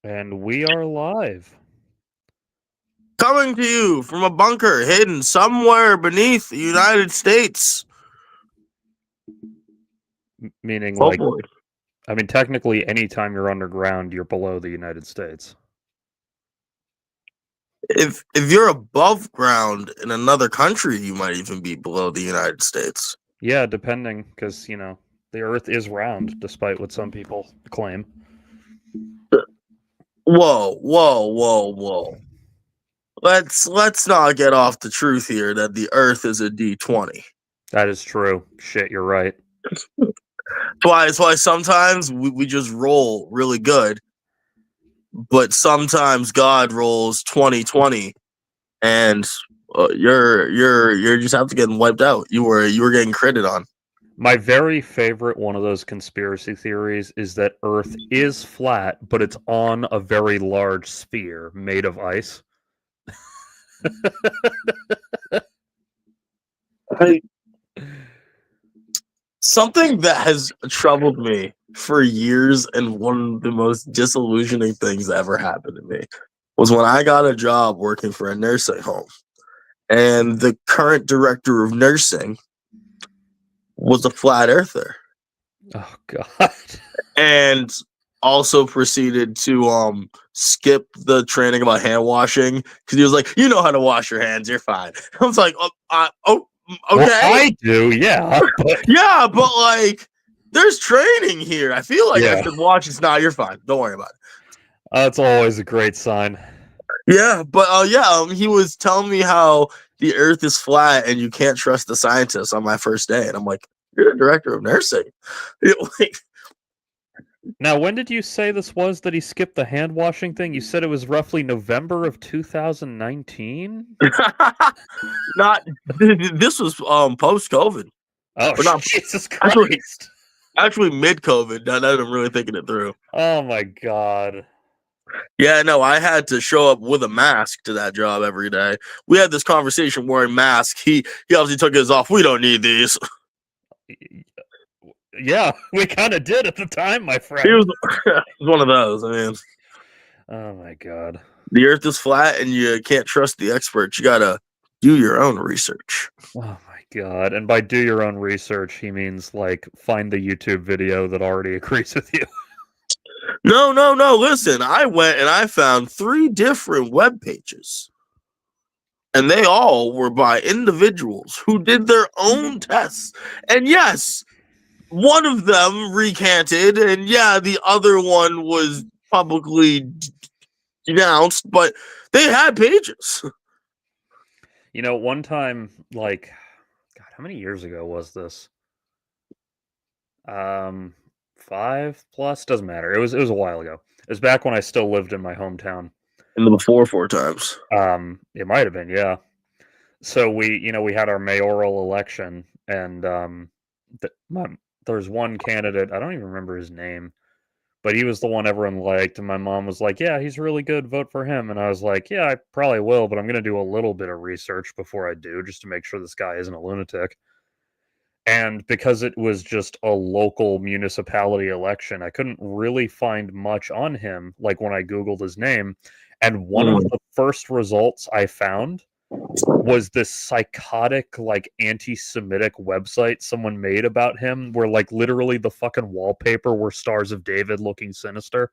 And we are live. Coming to you from a bunker hidden somewhere beneath the United States. Meaning, Oh like, boy. I mean, technically, anytime you're underground, you're below the United States. If you're above ground in another country, you might even be below the United States. Yeah, depending, because, the Earth is round, despite what some people claim. Whoa. Let's not get off the truth here that the Earth is a D20. That is true. Shit, you're right. That's why sometimes we just roll really good, but sometimes God rolls 20-20, and you're just have to get wiped out. You were getting critted on. My very favorite one of those conspiracy theories is that Earth is flat, but it's on a very large sphere made of ice. Something that has troubled me for years, and one of the most disillusioning things that ever happened to me was when I got a job working for a nursing home, and the current director of nursing was a flat earther. Oh, God. And also proceeded to skip the training about hand washing because he was like, "You know how to wash your hands, you're fine." I was like, okay. Well, I do, yeah. But... yeah, but like, there's training here. I feel like I should watch this. Nah, you're fine. Don't worry about it. That's always a great sign. Yeah, but he was telling me how the Earth is flat and you can't trust the scientists on my first day, and I'm like, "You're the director of nursing." Now, when did you say this was that he skipped the hand washing thing? You said it was roughly November of 2019? Not this was post COVID. Oh, but not, Jesus Christ. Actually mid COVID. Now that I'm really thinking it through. Oh my God. Yeah, no, I had to show up with a mask to that job every day. We had this conversation wearing masks. He obviously took his off. We don't need these. Yeah, we kind of did at the time, my friend. He was one of those. I mean, oh my God. The Earth is flat and you can't trust the experts. You gotta do your own research. Oh my God. And by do your own research, he means like find the YouTube video that already agrees with you. No. Listen, I went and I found 3 different web pages. And they all were by individuals who did their own tests. And yes, one of them recanted, and yeah, the other one was publicly denounced, but they had pages. You know, one time, like, God, how many years ago was this? 5 plus, doesn't matter. It was a while ago. It was back when I still lived in my hometown. In the before 4 times. It might have been, yeah. So we had our mayoral election, and there's one candidate, I don't even remember his name, but he was the one everyone liked, and my mom was like, "Yeah, he's really good, vote for him." And I was like, "Yeah, I probably will, but I'm going to do a little bit of research before I do, just to make sure this guy isn't a lunatic." And because it was just a local municipality election, I couldn't really find much on him, like when I Googled his name. And one of the first results I found was this psychotic, like, anti-Semitic website someone made about him, where, like, literally the fucking wallpaper were Stars of David looking sinister.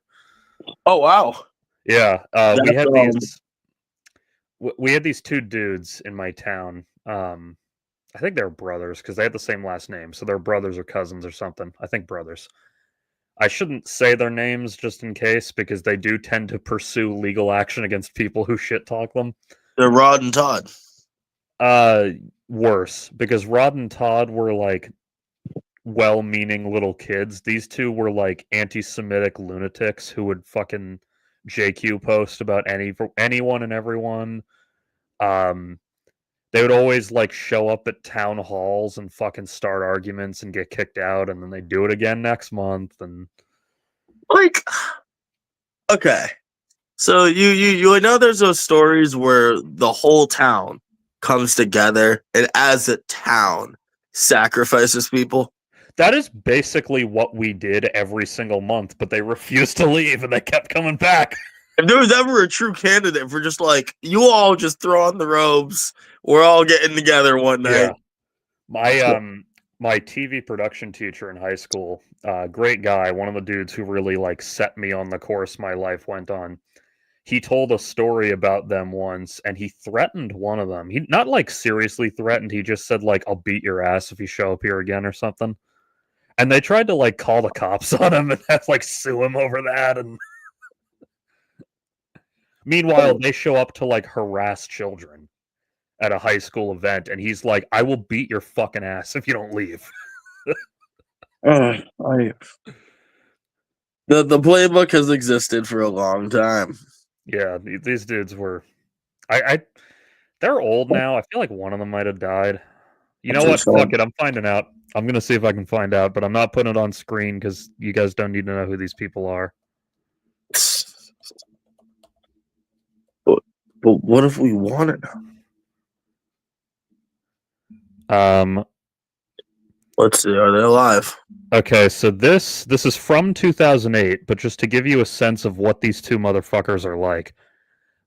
Oh, wow. Yeah. We had these 2 dudes in my town. I think they're brothers because they had the same last name. So they're brothers or cousins or something. I think brothers. I shouldn't say their names just in case, because they do tend to pursue legal action against people who shit talk them. They're Rod and Todd. Worse, because Rod and Todd were like well-meaning little kids. These 2 were like anti-Semitic lunatics who would fucking JQ post about anyone and everyone. They would always like show up at town halls and fucking start arguments and get kicked out, and then they do it again next month. And like, okay, so you know there's those stories where the whole town comes together and as a town sacrifices people. That is basically what we did every single month, but they refused to leave and they kept coming back. If there was ever a true candidate for just like, you all just throw on the robes, we're all getting together one night. Yeah. My TV production teacher in high school, great guy, one of the dudes who really like set me on the course my life went on. He told a story about them once and he threatened one of them. He not like seriously threatened, he just said like, I'll beat your ass if you show up here again or something. And they tried to like call the cops on him and have like sue him over that. And meanwhile, they show up to like harass children at a high school event, and he's like, "I will beat your fucking ass if you don't leave." The playbook has existed for a long time. Yeah, these dudes were. I they're old now. I feel like one of them might have died. You know what? Fuck it. I'm finding out. I'm gonna see if I can find out, but I'm not putting it on screen because you guys don't need to know who these people are. But what if we wanted? Let's see. Are they alive? Okay, so this is from 2008, but just to give you a sense of what these two motherfuckers are like.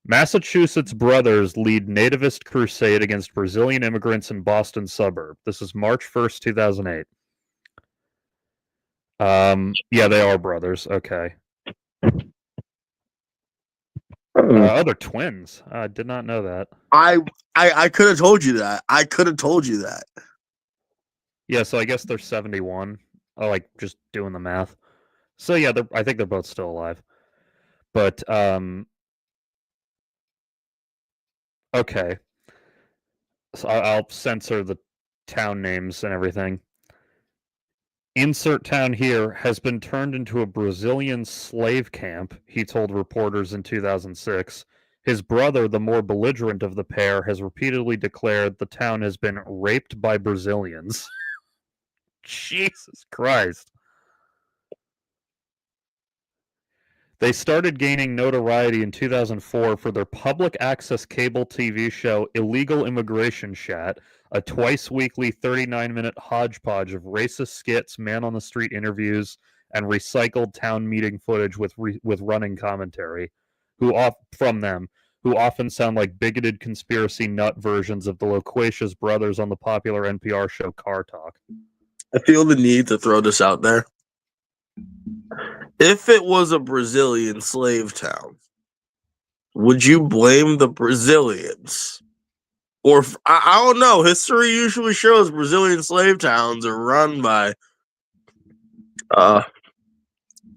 Massachusetts brothers lead nativist crusade against Brazilian immigrants in Boston suburb. This is March 1st, 2008. Yeah, they are brothers. Okay. They're twins. I did not know that. I could have told you that. I could have told you that. Yeah, so I guess they're 71. I like just doing the math. So yeah, I think they're both still alive. But okay. So I'll censor the town names and everything. Insert town here has been turned into a Brazilian slave camp, he told reporters in 2006. His brother, the more belligerent of the pair, has repeatedly declared the town has been raped by Brazilians. Jesus Christ. They started gaining notoriety in 2004 for their public access cable TV show Illegal Immigration Chat, a twice-weekly 39-minute hodgepodge of racist skits, man-on-the-street interviews, and recycled town meeting footage with running commentary, who often sound like bigoted conspiracy nut versions of the loquacious brothers on the popular NPR show Car Talk. I feel the need to throw this out there. If it was a Brazilian slave town, would you blame the Brazilians? Or I don't know. History usually shows Brazilian slave towns are run by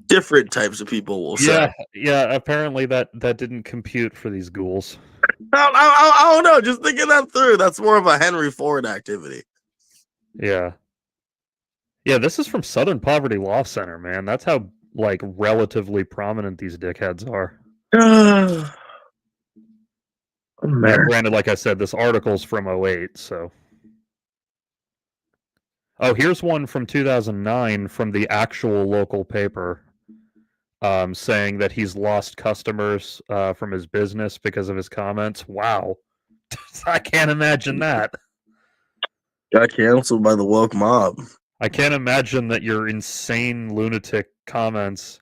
different types of people. We'll say. Yeah. Apparently that didn't compute for these ghouls. I don't know. Just thinking that through, that's more of a Henry Ford activity. Yeah. Yeah, this is from Southern Poverty Law Center, man. That's how like relatively prominent these dickheads are. Now, granted, like I said, this article's from 08, so. Oh, here's one from 2009 from the actual local paper, saying that he's lost customers from his business because of his comments. Wow. I can't imagine that. Got canceled by the woke mob. I can't imagine that your insane lunatic comments.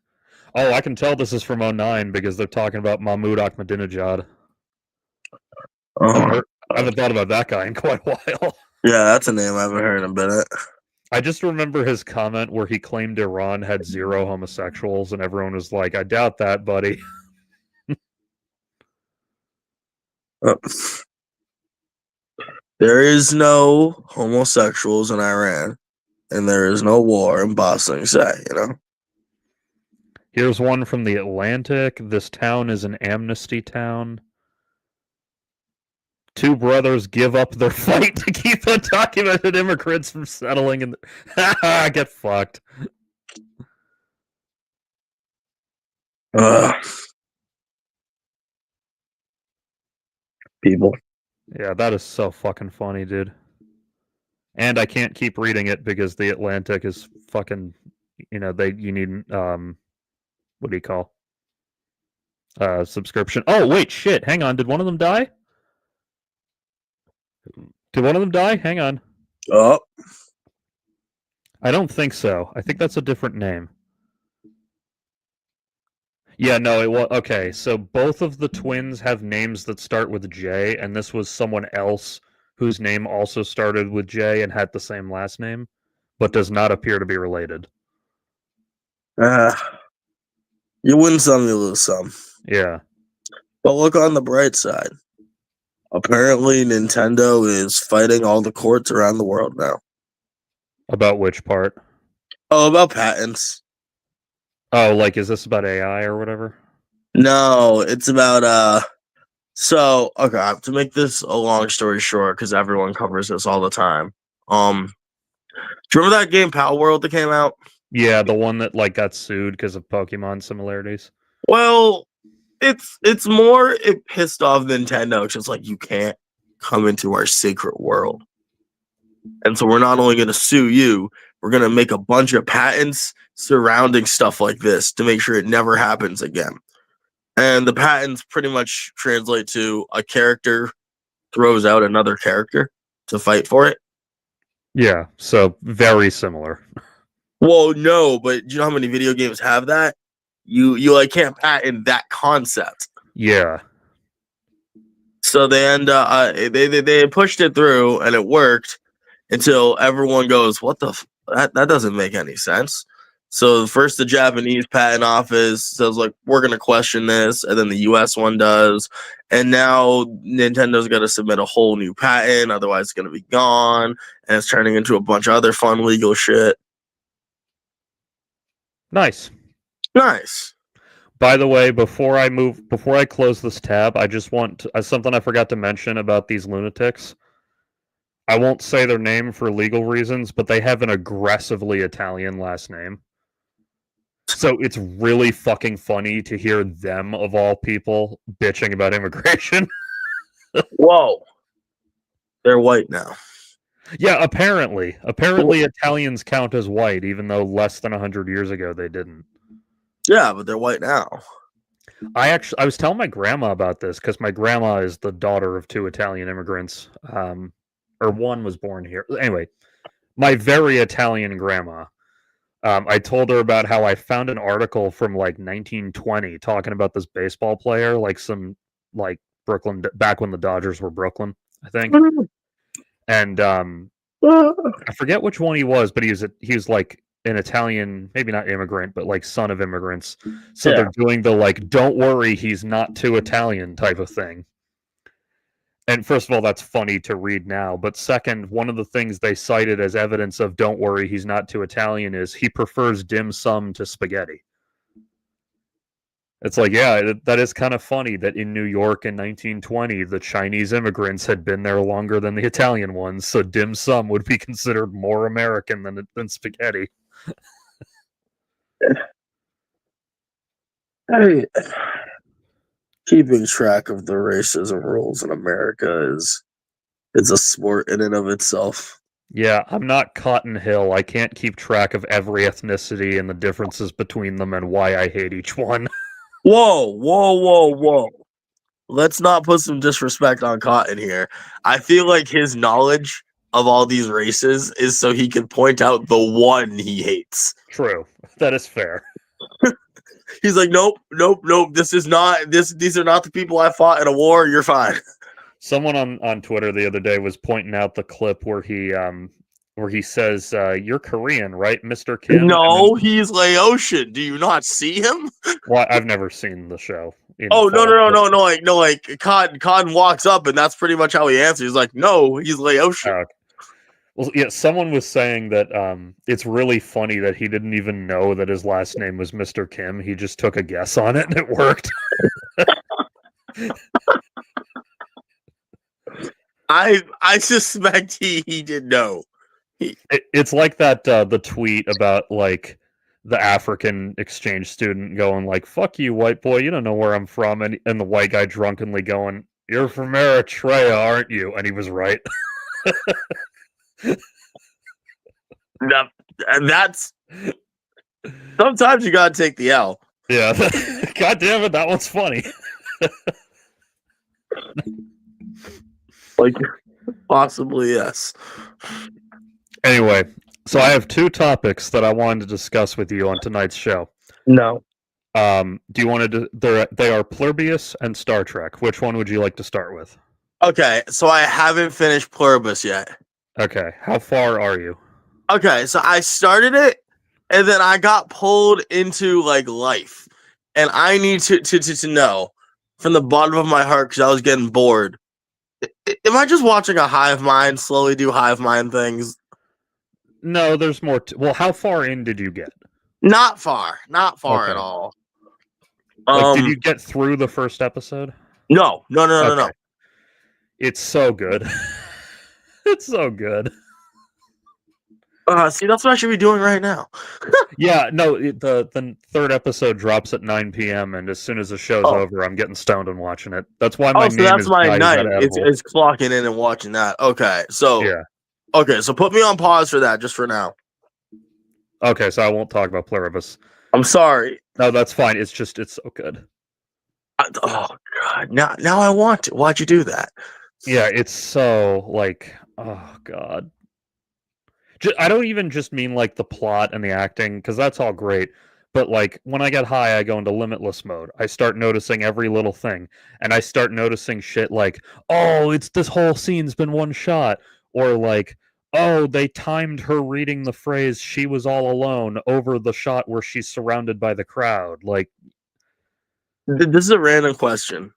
Oh, I can tell this is from 09 because they're talking about Mahmoud Ahmadinejad. I haven't thought about that guy in quite a while. Yeah, that's a name I haven't heard in a minute. I just remember his comment where he claimed Iran had 0 homosexuals, and everyone was like, I doubt that, buddy. There is no homosexuals in Iran, and there is no war in Boston, you know? Here's one from the Atlantic. This town is an amnesty town. 2 brothers give up their fight to keep undocumented immigrants from settling in the... Get fucked. People. Yeah, that is so fucking funny, dude. And I can't keep reading it because the Atlantic is fucking, you need what do you call? Subscription. Oh, wait, shit. Hang on. Did one of them die? Did one of them die? Hang on. Oh. I don't think so. I think that's a different name. Yeah, no, it was okay. So both of the twins have names that start with J, and this was someone else whose name also started with J and had the same last name, but does not appear to be related. Uh, you win some, you lose some. Yeah. But look on the bright side. Apparently, Nintendo is fighting all the courts around the world now. About which part? Oh, about patents. Oh, like is this about AI or whatever? No, it's about So okay, to make this a long story short, because everyone covers this all the time. Do you remember that game Pal World that came out? Yeah, the one that like got sued because of Pokemon similarities. Well, it's more it pissed off Nintendo. It's just like you can't come into our secret world. And so we're not only going to sue you, we're going to make a bunch of patents surrounding stuff like this to make sure it never happens again. And the patents pretty much translate to a character throws out another character to fight for it. Yeah, so very similar. Well, no, but do you know how many video games have that? You like can't patent that concept. Yeah. So they end they pushed it through and it worked until everyone goes, "What the that doesn't make any sense." So first the Japanese patent office says like we're gonna question this, and then the US one does, and now Nintendo's got to submit a whole new patent, otherwise it's gonna be gone, and it's turning into a bunch of other fun legal shit. Nice. Nice. By the way, before I close this tab, I just want something I forgot to mention about these lunatics. I won't say their name for legal reasons, but they have an aggressively Italian last name. So it's really fucking funny to hear them, of all people, bitching about immigration. Whoa, they're white now. Yeah, apparently. Apparently Italians count as white, even though less than 100 years ago they didn't. Yeah, but they're white now. I was telling my grandma about this because my grandma is the daughter of two Italian immigrants. Or one was born here. Anyway, my very Italian grandma. I told her about how I found an article from like 1920 talking about this baseball player, like some like Brooklyn back when the Dodgers were Brooklyn, I think. And I forget which one he was, but he was like an Italian, maybe not immigrant, but like son of immigrants. So Yeah. they're doing the like, don't worry, he's not too Italian type of thing. And first of all, that's funny to read now. But second, one of the things they cited as evidence of don't worry, he's not too Italian is he prefers dim sum to spaghetti. It's like, yeah, that is kind of funny that in New York in 1920, the Chinese immigrants had been there longer than the Italian ones, so dim sum would be considered more American than spaghetti. Hey, keeping track of the racism rules in America is a sport in and of itself. Yeah, I'm not Cotton Hill. I can't keep track of every ethnicity and the differences between them and why I hate each one. Whoa, whoa, whoa, whoa. Let's not put some disrespect on Cotton here. I feel like his knowledge of all these races is so he can point out the one he hates. True. That is fair. He's like, nope, nope, nope. This is not this. These are not the people I fought in a war. You're fine. Someone on Twitter the other day was pointing out the clip where he says, "You're Korean, right, Mr. Kim?" No, he's Laotian. Do you not see him? Well, I've never seen the show. Oh no! Like Cotton walks up, and that's pretty much how he answers. He's like, no, he's Laotian. Well, yeah, someone was saying that it's really funny that he didn't even know that his last name was Mr. Kim. He just took a guess on it, and it worked. I suspect he didn't know. It's like that the tweet about like the African exchange student going like, "Fuck you, white boy, you don't know where I'm from," and the white guy drunkenly going, "You're from Eritrea, aren't you?" And he was right. And that's sometimes you gotta take the L. Yeah, God damn it, that one's funny. Like, possibly yes. Anyway, So I have two topics that I wanted to discuss with you on tonight's show. No. Do you want to? They are Pluribus and Star Trek. Which one would you like to start with? Okay, so I haven't finished Pluribus yet. Okay, how far are you? Okay, so I started it, and then I got pulled into like life, and I need to know from the bottom of my heart because I was getting bored. Am I just watching a hive mind slowly do hive mind things? No, there's more. Well, how far in did you get? Not far, not far at Okay. all. Like, did you get through the first episode? No, no, no, no, Okay. no. It's so good. It's so good. See, that's what I should be doing right now. Yeah, no, the third episode drops at 9 p.m. and as soon as the show's Oh, over, I'm getting stoned and watching it. That's why my so name that's is my Guy Is night. That It's Edible. it's clocking in and watching that. Okay, Yeah. so put me on pause for that just for now. Okay, so I won't talk about Pluribus. I'm sorry. No, that's fine. It's so good. Oh God! Now I want to. Why'd you do that? Yeah, it's so like, oh god. I don't even just mean like the plot and the acting because that's all great. But like when I get high, I go into limitless mode. I start noticing every little thing, and I start noticing shit like, oh, it's this whole scene's been one shot, or like, oh, they timed her reading the phrase "she was all alone" over the shot where she's surrounded by the crowd. Like This is a random question.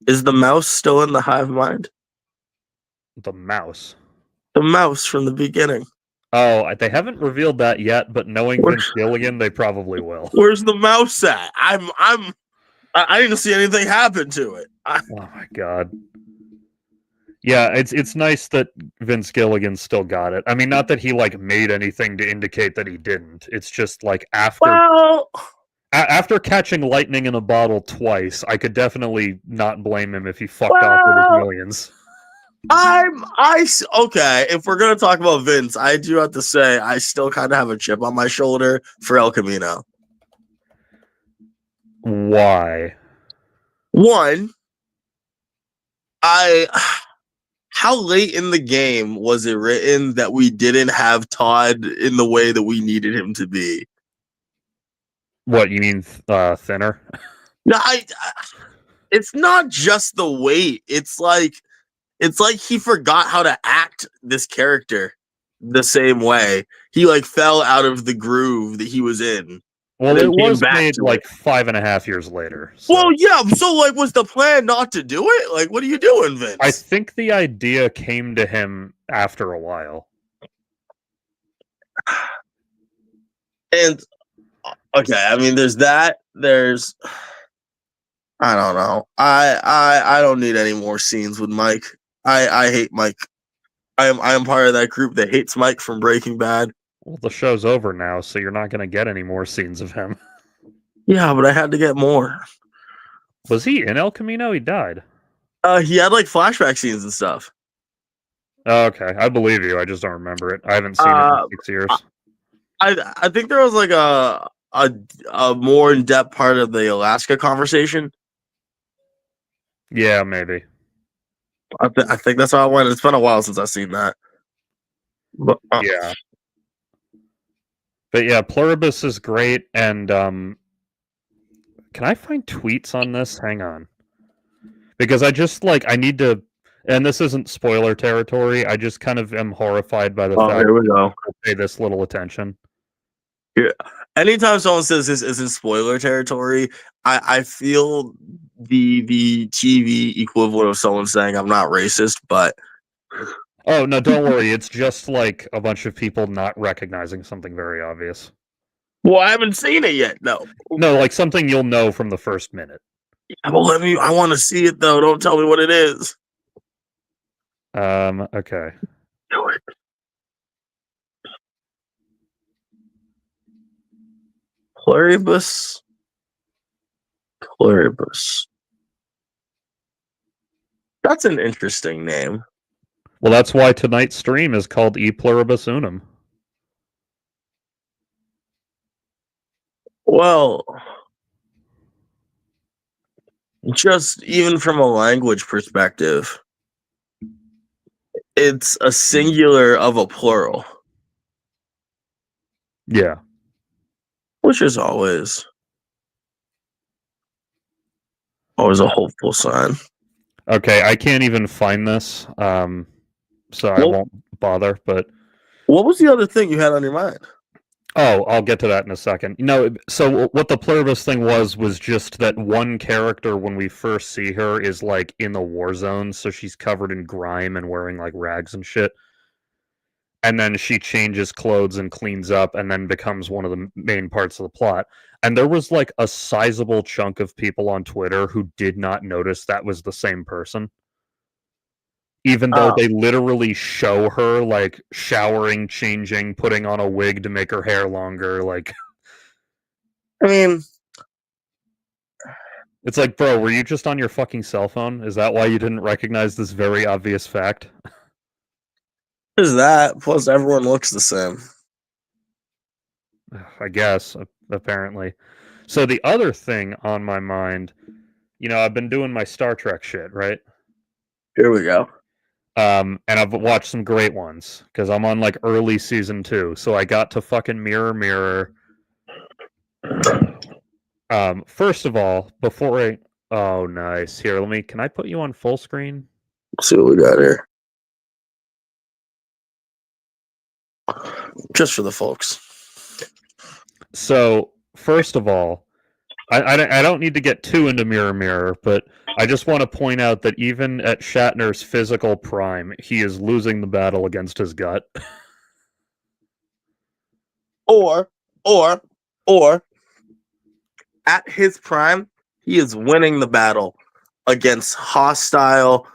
Is the mouse still in the hive mind? the mouse. The mouse from the beginning. Oh, they haven't revealed that yet, but knowing Where, Vince Gilligan, they probably will. where's the mouse at? I didn't see anything happen to it. Oh my god. Yeah, it's nice that Vince Gilligan still got it. I mean, not that he like made anything to indicate that he didn't. It's just like after catching lightning in a bottle twice, I could definitely not blame him if he fucked off with his millions. Okay. If we're gonna talk about Vince, I do have to say I still kind of have a chip on my shoulder for El Camino. Why? One, how late in the game was it written that we didn't have Todd in the way that we needed him to be? What you mean, thinner? No, it's not just the weight. It's like he forgot how to act this character the same way. He like fell out of the groove that he was in. Well, it was made like 5.5 years later. So. Well, yeah. So, like, was the plan not to do it? Like, what are you doing, Vince? I think the idea came to him after a while. And okay, I mean, there's that. There's, I don't know. I don't need any more scenes with Mike. I hate Mike. I am part of that group that hates Mike from Breaking Bad. Well, the show's over now, so you're not going to get any more scenes of him. Yeah, but I had to get more. Was he in El Camino? He died. He had like flashback scenes and stuff. Oh, okay, I believe you. I just don't remember it. I haven't seen it in 6 years. I think there was like a more in depth part of the Alaska conversation. Yeah, maybe. I think that's how I went. It's been a while since I've seen that. But, yeah. But yeah, Pluribus is great, and can I find tweets on this? Hang on. Because I just like I need to, and this isn't spoiler territory. I just kind of am horrified by the fact here we go. People pay this little attention. Yeah. Anytime someone says this isn't spoiler territory, I feel the TV equivalent of someone saying I'm not racist, but oh no, don't worry. It's just like a bunch of people not recognizing something very obvious. Well, I haven't seen it yet. No, like something you'll know from the first minute. Yeah, well, I want to see it though. Don't tell me what it is. Okay. Do it. Pluribus. That's an interesting name. Well, that's why tonight's stream is called E Pluribus Unum. Well, just even from a language perspective, it's a singular of a plural. Yeah. which is always a hopeful sign. Okay, I can't even find this, so I Well, won't bother. But what was the other thing you had on your mind? oh, I'll get to that in a second. So what the pluribus thing was just that one character when we first see her is like in the war zone, so she's covered in grime and wearing like rags and shit. And then she changes clothes and cleans up and then becomes one of the main parts of the plot. And there was like a sizable chunk of people on Twitter who did not notice that was the same person, even though Oh, they literally show her like showering, changing, putting on a wig to make her hair longer. Like, I mean, it's like, bro, were you just on your fucking cell phone? Is that why you didn't recognize this very obvious fact? there's that. Plus, everyone looks the same. I guess, apparently. So the other thing on my mind, I've been doing my Star Trek shit, right? Here we go. And I've watched some great ones because I'm on like early season 2. So I got to fucking Mirror Mirror. First of all, before I, oh nice. Here, can I put you on full screen? Let's see what we got here. Just for the folks. So first of all, I don't need to get too into Mirror Mirror, but I just want to point out that even at Shatner's physical prime, he is losing the battle against his gut. Or, or, at his prime, he is winning the battle against hostile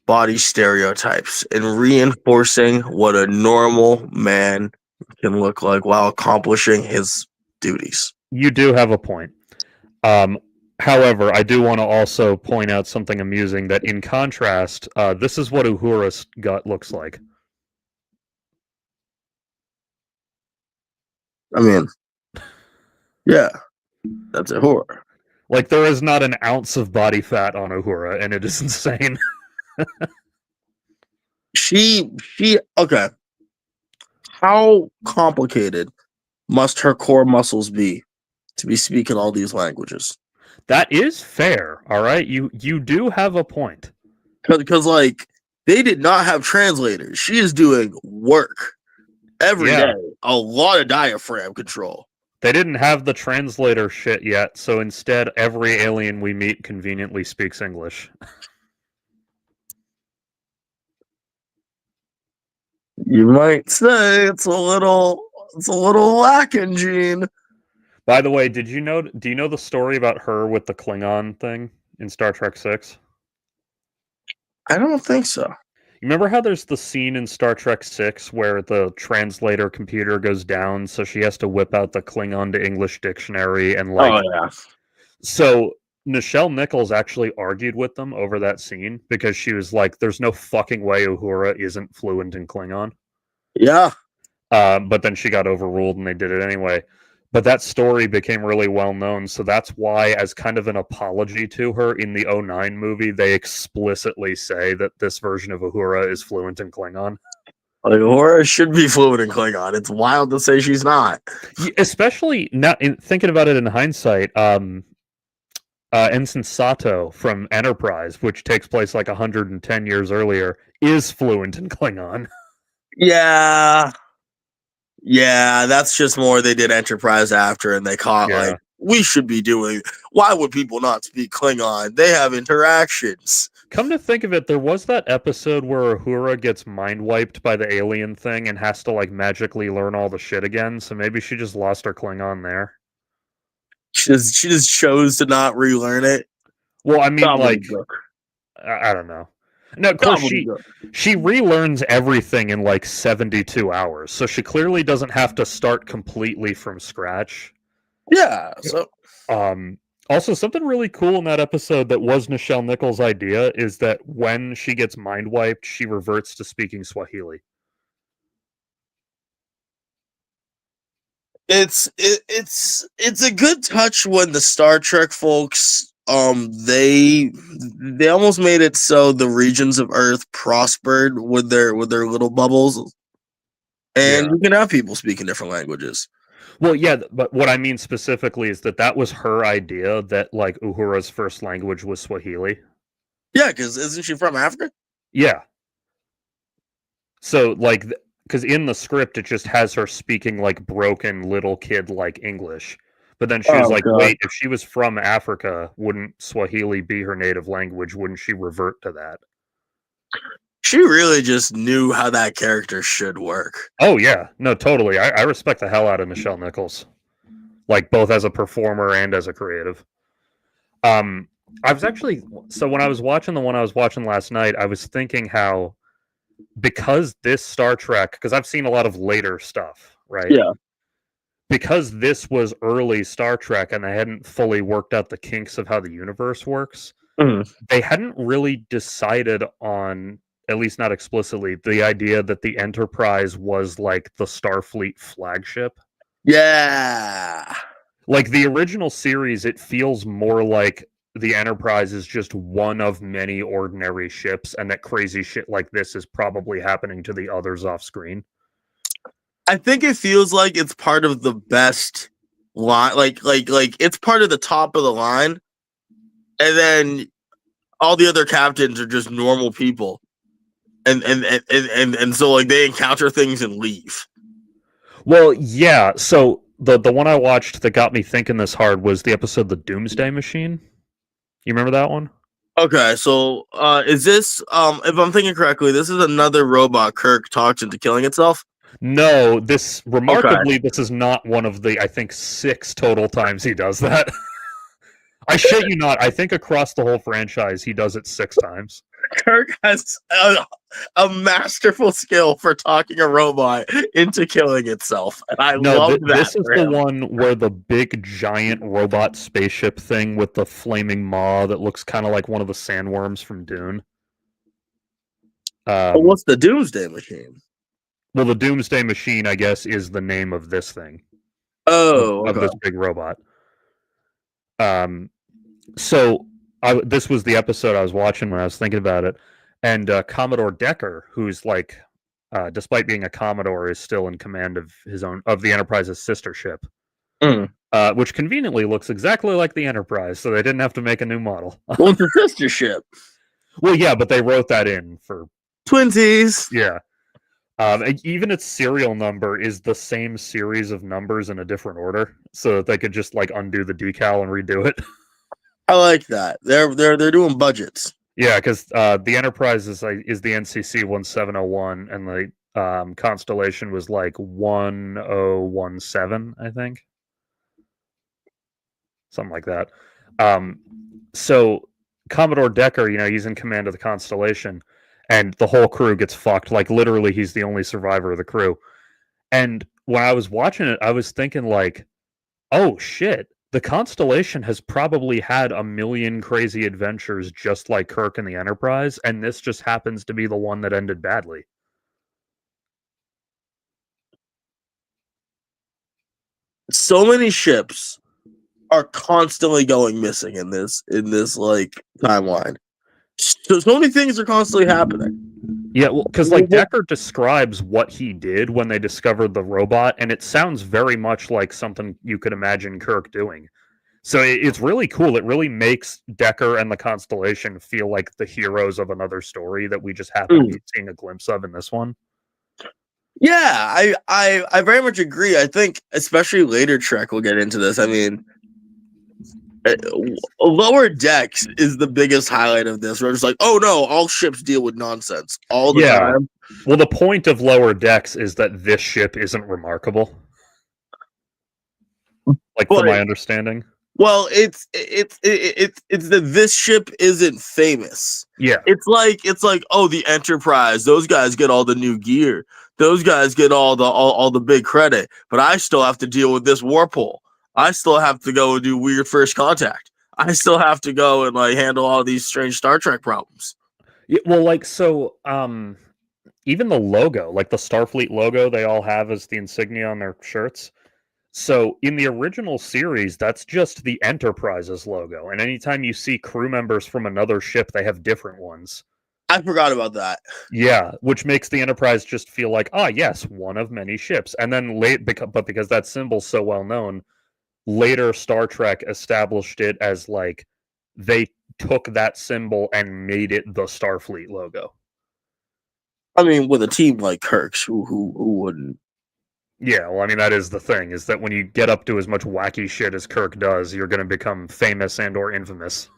body stereotypes and reinforcing what a normal man can look like while accomplishing his duties. You do have a point. However, I do want to also point out something amusing that, in contrast, this is what Uhura's gut looks like. I mean, yeah, that's a horror. Like, there is not an ounce of body fat on Uhura, and it is insane. She, okay. How complicated must her core muscles be to be speaking all these languages? That is fair, all right? You do have a point. Because like, they did not have translators. She is doing work every day. A lot of diaphragm control. They didn't have the translator shit yet, so instead, every alien we meet conveniently speaks English. You might say it's a little lacking, Gene. By the way, do you know the story about her with the Klingon thing in Star Trek 6? I don't think so. You remember how there's the scene in Star Trek 6 where the translator computer goes down, so she has to whip out the Klingon to English dictionary and like. Oh yeah. So Nichelle Nichols actually argued with them over that scene because she was like, "There's no fucking way Uhura isn't fluent in Klingon." Yeah. But then she got overruled and they did it anyway. But that story became really well known, so that's why, as kind of an apology to her in the '09 movie, they explicitly say that this version of Uhura is fluent in Klingon. Like, Uhura should be fluent in Klingon. It's wild to say she's not. Especially now, thinking about it in hindsight, Ensign Sato from Enterprise, which takes place like 110 years earlier, is fluent in Klingon. Yeah. Yeah, that's just more they did Enterprise after and they caught like, we should be doing, why would people not speak Klingon? They have interactions. Come to think of it, there was that episode where Uhura gets mind wiped by the alien thing and has to like magically learn all the shit again, so maybe she just lost her Klingon there. She just chose to not relearn it. Well, I mean, like, I don't know. No, of course she relearns everything in like 72 hours, so she clearly doesn't have to start completely from scratch. Yeah. So, also something really cool in that episode that was Nichelle Nichols' idea is that when she gets mind wiped, she reverts to speaking Swahili. it's a good touch when the Star Trek folks they almost made it so the regions of Earth prospered with their little bubbles, and you can have people speaking different languages. Well, yeah, but what I mean specifically is that that was her idea that like Uhura's first language was Swahili. Yeah, because isn't she from Africa? Yeah. So like because in the script it just has her speaking like broken little kid like English. But then she was Oh like, god. wait, if she was from Africa, wouldn't Swahili be her native language? Wouldn't she revert to that? She really just knew how that character should work. Oh yeah. No, totally. I respect the hell out of Nichelle Nichols. Like both as a performer and as a creative. Um I was actually so when I was watching the one I was watching last night, I was thinking how because this Star Trek, because I've seen a lot of later stuff, right? Yeah. Because this was early Star Trek and they hadn't fully worked out the kinks of how the universe works, Mhm. they hadn't really decided on, at least not explicitly, the idea that the Enterprise was like the Starfleet flagship. Yeah. Like the original series, it feels more like the Enterprise is just one of many ordinary ships, and that crazy shit like this is probably happening to the others off screen. I think it feels like it's part of the best line, like it's part of the top of the line, and then all the other captains are just normal people, and so like they encounter things and leave. Well, yeah. So the one I watched that got me thinking this hard was the episode "The Doomsday Machine." You remember that one? Okay, so is this if I'm thinking correctly, this is another robot Kirk talks into killing itself? No, this Okay. remarkably, this is not one of the I think 6 total times he does that. I shit you not. I think across the whole franchise, he does it 6 times. Kirk has a masterful skill for talking a robot into killing itself, and I No, love that this is for the him. one where the big giant robot spaceship thing with the flaming maw that looks kind of like one of the sandworms from Dune. But Um, what's the Doomsday Machine? well, the Doomsday Machine, I guess, is the name of this thing Oh, of this okay. big robot. Um, so this was the episode I was watching when I was thinking about it, and Commodore Decker, who's like, despite being a Commodore, is still in command of his own of the Enterprise's sister ship, Mm. which conveniently looks exactly like the Enterprise, so they didn't have to make a new model. Well, it's a sister ship. Well, yeah, but they wrote that in for Twinsies. yeah. Even its serial number is the same series of numbers in a different order, so that they could just like undo the decal and redo it. I like that. They're doing budgets. Yeah, because the Enterprise is the NCC 1701, and the Constellation was like 1017, I think, something like that. Um, so Commodore Decker, he's in command of the Constellation, and the whole crew gets fucked. Like literally, he's the only survivor of the crew. And when I was watching it, I was thinking like, oh shit, the Constellation has probably had a million crazy adventures just like Kirk and the Enterprise, and this just happens to be the one that ended badly. So many ships are constantly going missing in this like timeline. So many things are constantly happening. Yeah, well, because like Decker describes what he did when they discovered the robot, and it sounds very much like something you could imagine Kirk doing. So it's really cool. It really makes Decker and the Constellation feel like the heroes of another story that we just happen to be seeing a glimpse of in this one. Yeah, I very much agree. I think especially later Trek will get into this. I mean, Lower Decks is the biggest highlight of this. Where it's like, oh no, all ships deal with nonsense all the time. Well, the point of Lower Decks is that this ship isn't remarkable. Like from my understanding. Well, it's that this ship isn't famous. Yeah. It's like oh, the Enterprise, those guys get all the new gear. Those guys get all the big credit, but I still have to deal with this warp hole. I still have to go and do weird first contact. I still have to go and like handle all these strange Star Trek problems. Yeah, well, like so even the logo, like the Starfleet logo they all have as the insignia on their shirts. So in the original series, that's just the Enterprise's logo. And anytime you see crew members from another ship, they have different ones. I forgot about that. Yeah, which makes the Enterprise just feel like, ah, yes, one of many ships. And then because that symbol's so well known, later Star Trek established it as like they took that symbol and made it the Starfleet logo. I mean, with a team like Kirk's, who wouldn't? Yeah, well, I mean that is the thing, is that when you get up to as much wacky shit as Kirk does, you're going to become famous and or infamous.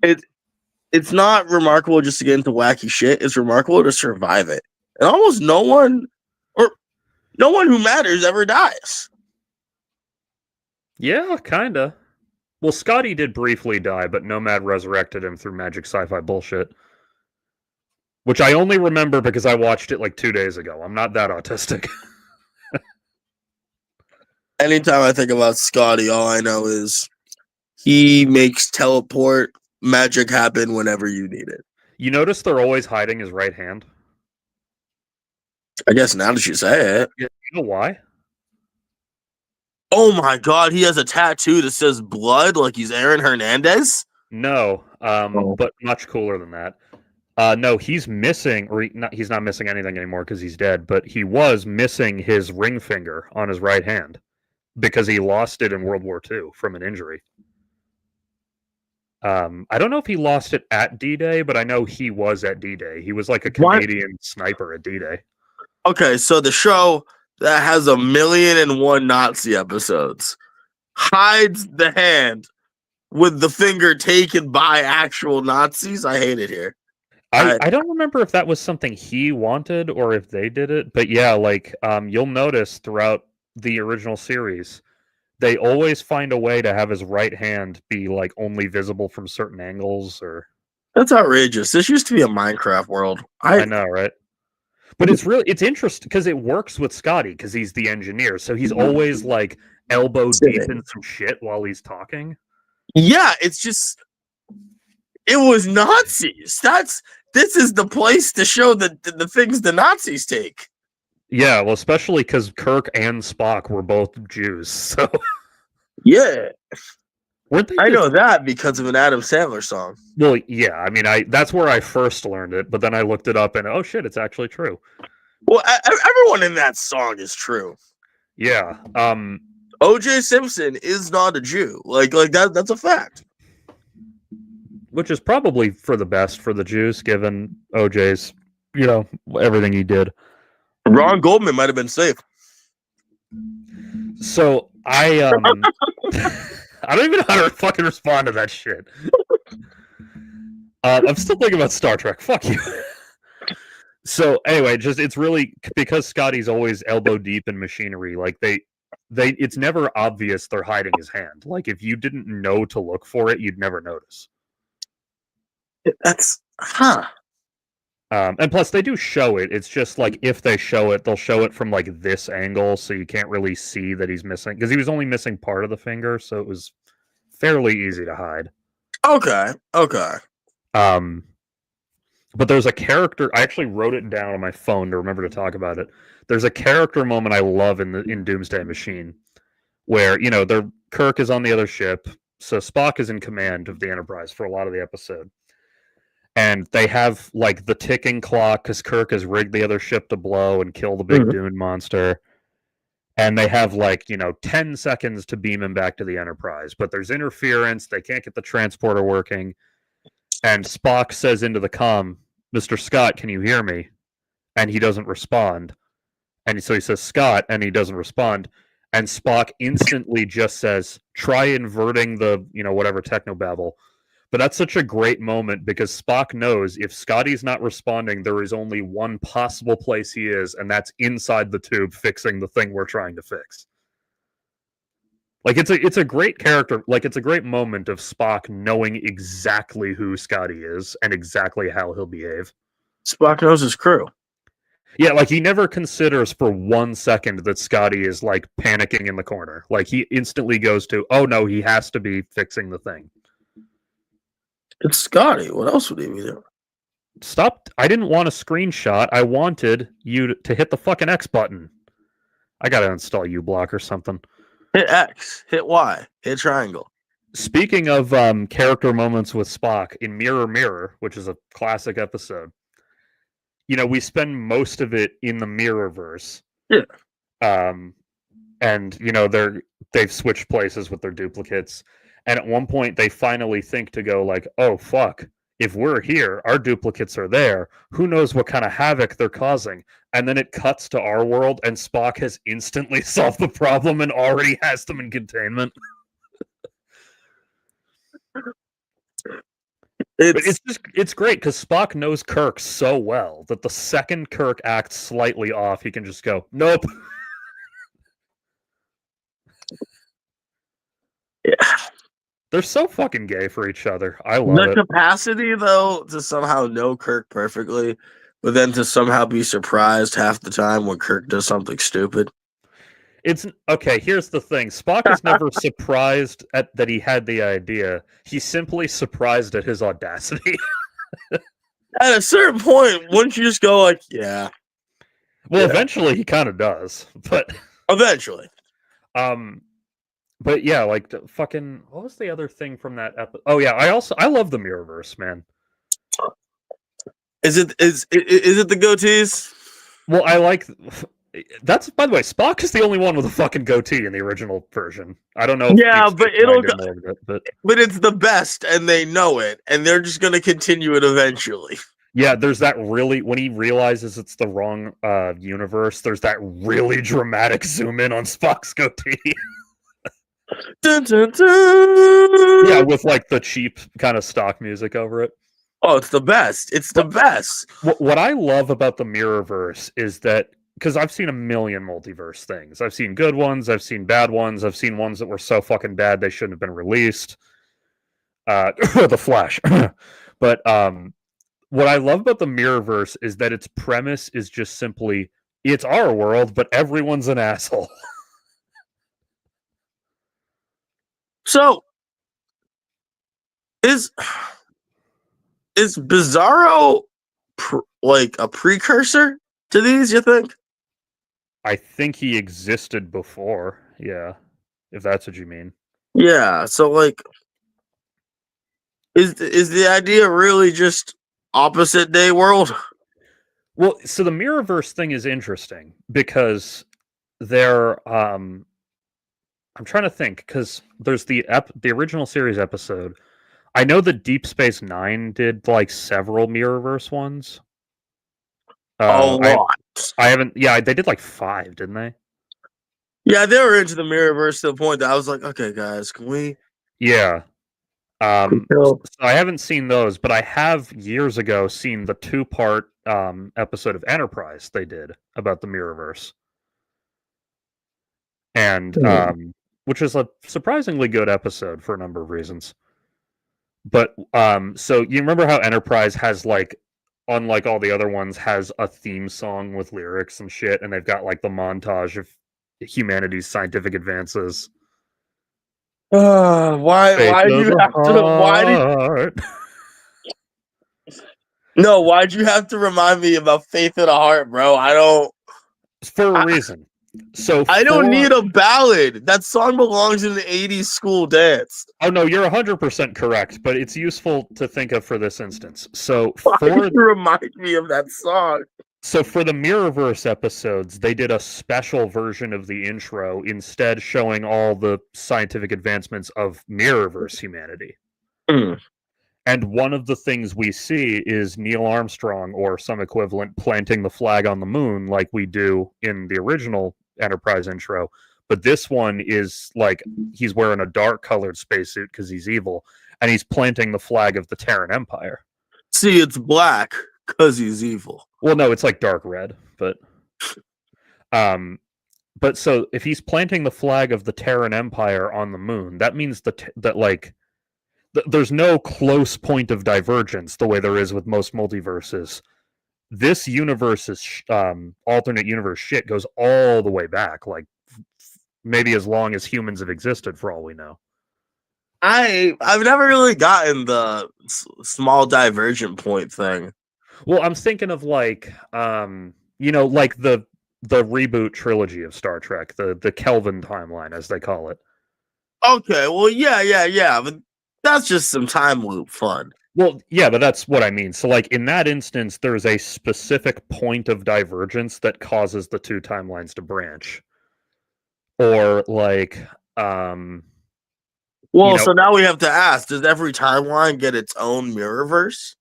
It's not remarkable just to get into wacky shit. It's remarkable to survive it. And almost no one who matters ever dies. Yeah, kinda. Well, Scotty did briefly die, but Nomad resurrected him through magic sci-fi bullshit. Which I only remember because I watched it like 2 days ago. I'm not that autistic. Anytime I think about Scotty, all I know is he makes teleport magic happen whenever you need it. You notice they're always hiding his right hand? I guess now that you say it. You know why? Oh my god, he has a tattoo that says blood like he's Aaron Hernandez? No, but much cooler than that. No, he's missing, or he's not missing anything anymore because he's dead, but he was missing his ring finger on his right hand because he lost it in World War II from an injury. I don't know if he lost it at D-Day, but I know he was at D-Day. He was like a Canadian sniper at D-Day. Okay, so the show that has 1,000,001 Nazi episodes hides the hand with the finger taken by actual Nazis. I hate it here. I don't remember if that was something he wanted or if they did it, but yeah, like you'll notice throughout the original series, they always find a way to have his right hand be like only visible from certain angles or That's outrageous. This used to be a Minecraft world. I know, right? But it's interesting because it works with Scotty because he's the engineer, so he's always like elbow deep in some shit while he's talking. Yeah, it's just it was Nazis. This is the place to show the things the Nazis take. Yeah, well, especially because Kirk and Spock were both Jews, so yeah. Weren't they I know that because of an Adam Sandler song. Well, yeah, I mean, that's where I first learned it, but then I looked it up and oh shit, it's actually true. Well, everyone in that song is true. Yeah. O.J. Simpson is not a Jew. Like that's a fact. Which is probably for the best for the Jews, given O.J.'s, everything he did. Ron Goldman might have been safe. So I I don't even know how to fucking respond to that shit. I'm still thinking about Star Trek. Fuck you. So anyway, it's really because Scotty's always elbow deep in machinery. Like it's never obvious they're hiding his hand. Like if you didn't know to look for it, you'd never notice. That's and plus they do show it. It's just like if they show it, they'll show it from like this angle, so you can't really see that he's missing because he was only missing part of the finger, so it was fairly easy to hide. Okay. But there's a character. I actually wrote it down on my phone to remember to talk about it. There's a character moment I love in Doomsday Machine, where Kirk is on the other ship, so Spock is in command of the Enterprise for a lot of the episode. And they have like the ticking clock because Kirk has rigged the other ship to blow and kill the big Dune monster. And they have 10 seconds to beam him back to the Enterprise. But there's interference. They can't get the transporter working. And Spock says into the comm, "Mr. Scott, can you hear me?" And he doesn't respond. And so he says, "Scott," and he doesn't respond. And Spock instantly just says, "Try inverting the, whatever technobabble." But that's such a great moment because Spock knows if Scotty's not responding, there is only one possible place he is, and that's inside the tube fixing the thing we're trying to fix. Like it's a great character, like it's a great moment of Spock knowing exactly who Scotty is and exactly how he'll behave. Spock knows his crew. Yeah, like he never considers for 1 second that Scotty is like panicking in the corner. Like he instantly goes to, oh no, he has to be fixing the thing. It's Scotty. What else would he be doing? Stop. I didn't want a screenshot. I wanted you to hit the fucking X button. I gotta install uBlock or something. Hit X. Hit Y. Hit triangle. Speaking of character moments with Spock in Mirror Mirror, which is a classic episode, we spend most of it in the Mirrorverse. Yeah. Um, and they've switched places with their duplicates. And at one point, they finally think to go like, "Oh fuck! If we're here, our duplicates are there. Who knows what kind of havoc they're causing?" And then it cuts to our world, and Spock has instantly solved the problem and already has them in containment. It's great because Spock knows Kirk so well that the second Kirk acts slightly off, he can just go, "Nope." Yeah. They're so fucking gay for each other. I love The it. capacity, though, to somehow know Kirk perfectly, but then to somehow be surprised half the time when Kirk does something stupid. It's okay. Here's the thing: Spock is never surprised at that he had the idea. He's simply surprised at his audacity. At a certain point, wouldn't you just go like, "Yeah"? Well, Yeah. eventually he kind of does, but Eventually. but yeah, like the fucking what was the other thing from that episode? Oh yeah, I love the Mirrorverse, man. Is it the goatees? Well, I like that's by the way, Spock is the only one with a fucking goatee in the original version. I don't know if Yeah, Deep but Space Nine did more of it, but it's the best, and they know it, and they're just gonna continue it eventually. yeah, there's that really when he realizes it's the wrong universe. There's that really dramatic zoom in on Spock's goatee. Dun, dun, dun. Yeah, with like the cheap kind of stock music over it. Oh, it's the best. It's the best. What I love about the Mirrorverse is that because I've seen a million multiverse things. I've seen good ones, I've seen bad ones, I've seen ones that were so fucking bad they shouldn't have been released. The Flash. But what I love about the Mirrorverse is that its premise is just simply it's our world, but everyone's an asshole. So is Bizarro like a precursor to these, you think? I think he existed before, yeah, if that's what you mean. Yeah, so like is the idea really just opposite day world? Well, so the Mirrorverse thing is interesting because there I'm trying to think because there's the original series episode. I know that Deep Space Nine did like several Mirrorverse ones. A I lot. I haven't. Yeah, they did like 5, didn't they? Yeah, they were into the Mirrorverse to the point that I was like, okay, guys, can we? Yeah. No. So I haven't seen those, but I have years ago seen the 2-part episode of Enterprise they did about the Mirrorverse, and which is a surprisingly good episode for a number of reasons. But so you remember how Enterprise has like, unlike all the other ones, has a theme song with lyrics and shit, and they've got like the montage of humanity's scientific advances. Faith Why do of you the have to? heart. Why'd you have to remind me about Faith in the Heart, bro? For a reason. So I don't need a ballad. That song belongs in the 80s school dance. Oh no, you're 100% correct, but it's useful to think of for this instance. So Why did you remind me of that song? So for the Mirrorverse episodes, they did a special version of the intro, instead showing all the scientific advancements of Mirrorverse humanity. Mm. And one of the things we see is Neil Armstrong or some equivalent planting the flag on the moon like we do in the original Enterprise intro. But this one is like he's wearing a dark colored spacesuit because he's evil, and he's planting the flag of the Terran Empire. See, it's black because he's evil. Well, no, it's like dark red, but so if he's planting the flag of the Terran Empire on the moon, that means that like there's no close point of divergence the way there is with most multiverses. This universe's alternate universe shit goes all the way back, like maybe as long as humans have existed, for all we know. I've never really gotten the small divergent point thing. Well, I'm thinking of like like the reboot trilogy of Star Trek, the Kelvin timeline as they call it. Okay, well, yeah, but that's just some time loop fun. Well, yeah, but that's what I mean. So, like, in that instance, there's a specific point of divergence that causes the two timelines to branch. Or, like, you Well, know, so now we have to ask: does every timeline get its own mirrorverse?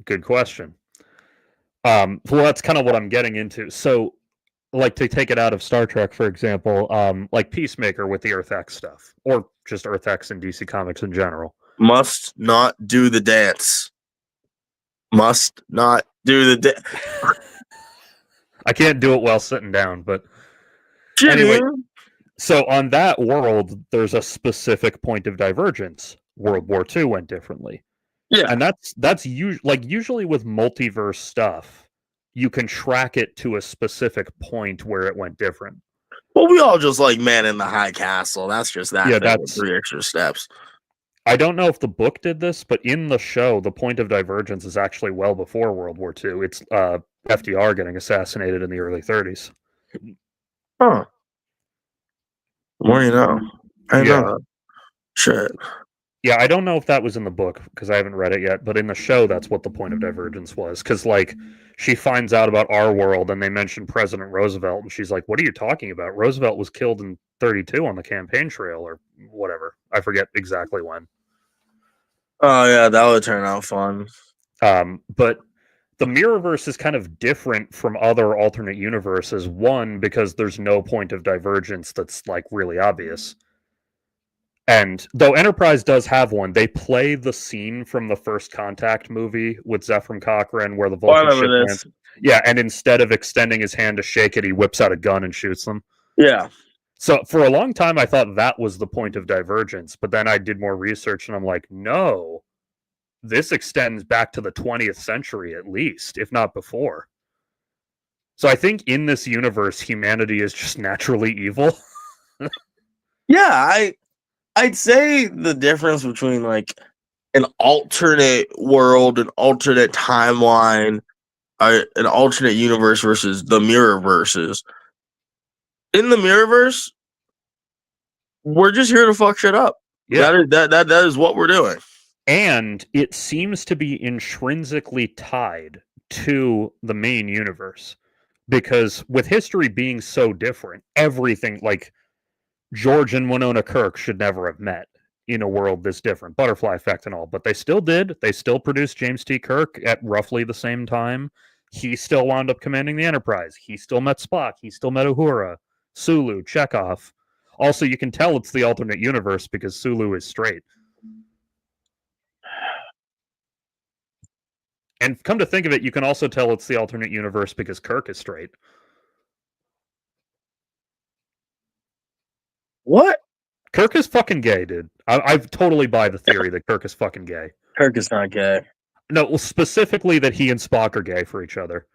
good question. Well, that's kind of what I'm getting into. So, like, to take it out of Star Trek, for example, like Peacemaker with the Earth X stuff, or just Earth X and DC Comics in general. Must not do the dance. Must not do the dance. I can't do it while sitting down, but anyway, so on that world, there's a specific point of divergence. World War II went differently. Yeah. And that's usually with multiverse stuff, you can track it to a specific point where it went different. Well, we all just like Man in the High Castle. That's just that Yeah, thing with 3 extra steps. I don't know if the book did this, but in the show, the point of divergence is actually well before World War II. It's FDR getting assassinated in the early 30s. Huh. Well, you know. I Yeah. know. Shit. Yeah, I don't know if that was in the book because I haven't read it yet, but in the show, that's what the point of divergence was. Because, like, she finds out about our world and they mention President Roosevelt, and she's like, "What are you talking about? Roosevelt was killed in 32 on the campaign trail or whatever." I forget exactly when. Oh, yeah, that would turn out fun. But the Mirrorverse is kind of different from other alternate universes. One, because there's no point of divergence that's, like, really obvious. And though Enterprise does have one, they play the scene from the First Contact movie with Zefram Cochrane where the Oh, I Vulcan ship remember lands. this. Yeah, and instead of extending his hand to shake it, he whips out a gun and shoots them. Yeah. So for a long time, I thought that was the point of divergence, but then I did more research and I'm like, no, this extends back to the 20th century at least, if not before. So I think in this universe, humanity is just naturally evil. Yeah, I'd say the difference between like an alternate world, an alternate timeline, an alternate universe versus the mirrorverses. In the mirrorverse, we're just here to fuck shit up. Yeah. That is what we're doing. And it seems to be intrinsically tied to the main universe. Because with history being so different, everything like George and Winona Kirk should never have met in a world this different, butterfly effect and all, but they still did. They still produced James T. Kirk at roughly the same time. He still wound up commanding the Enterprise. He still met Spock. He still met Uhura, Sulu, Chekhov. Also, you can tell it's the alternate universe because Sulu is straight. And come to think of it, you can also tell it's the alternate universe because Kirk is straight. What? Kirk is fucking gay, dude. I totally buy the theory that Kirk is fucking gay. Kirk is not gay. No, well, specifically that he and Spock are gay for each other.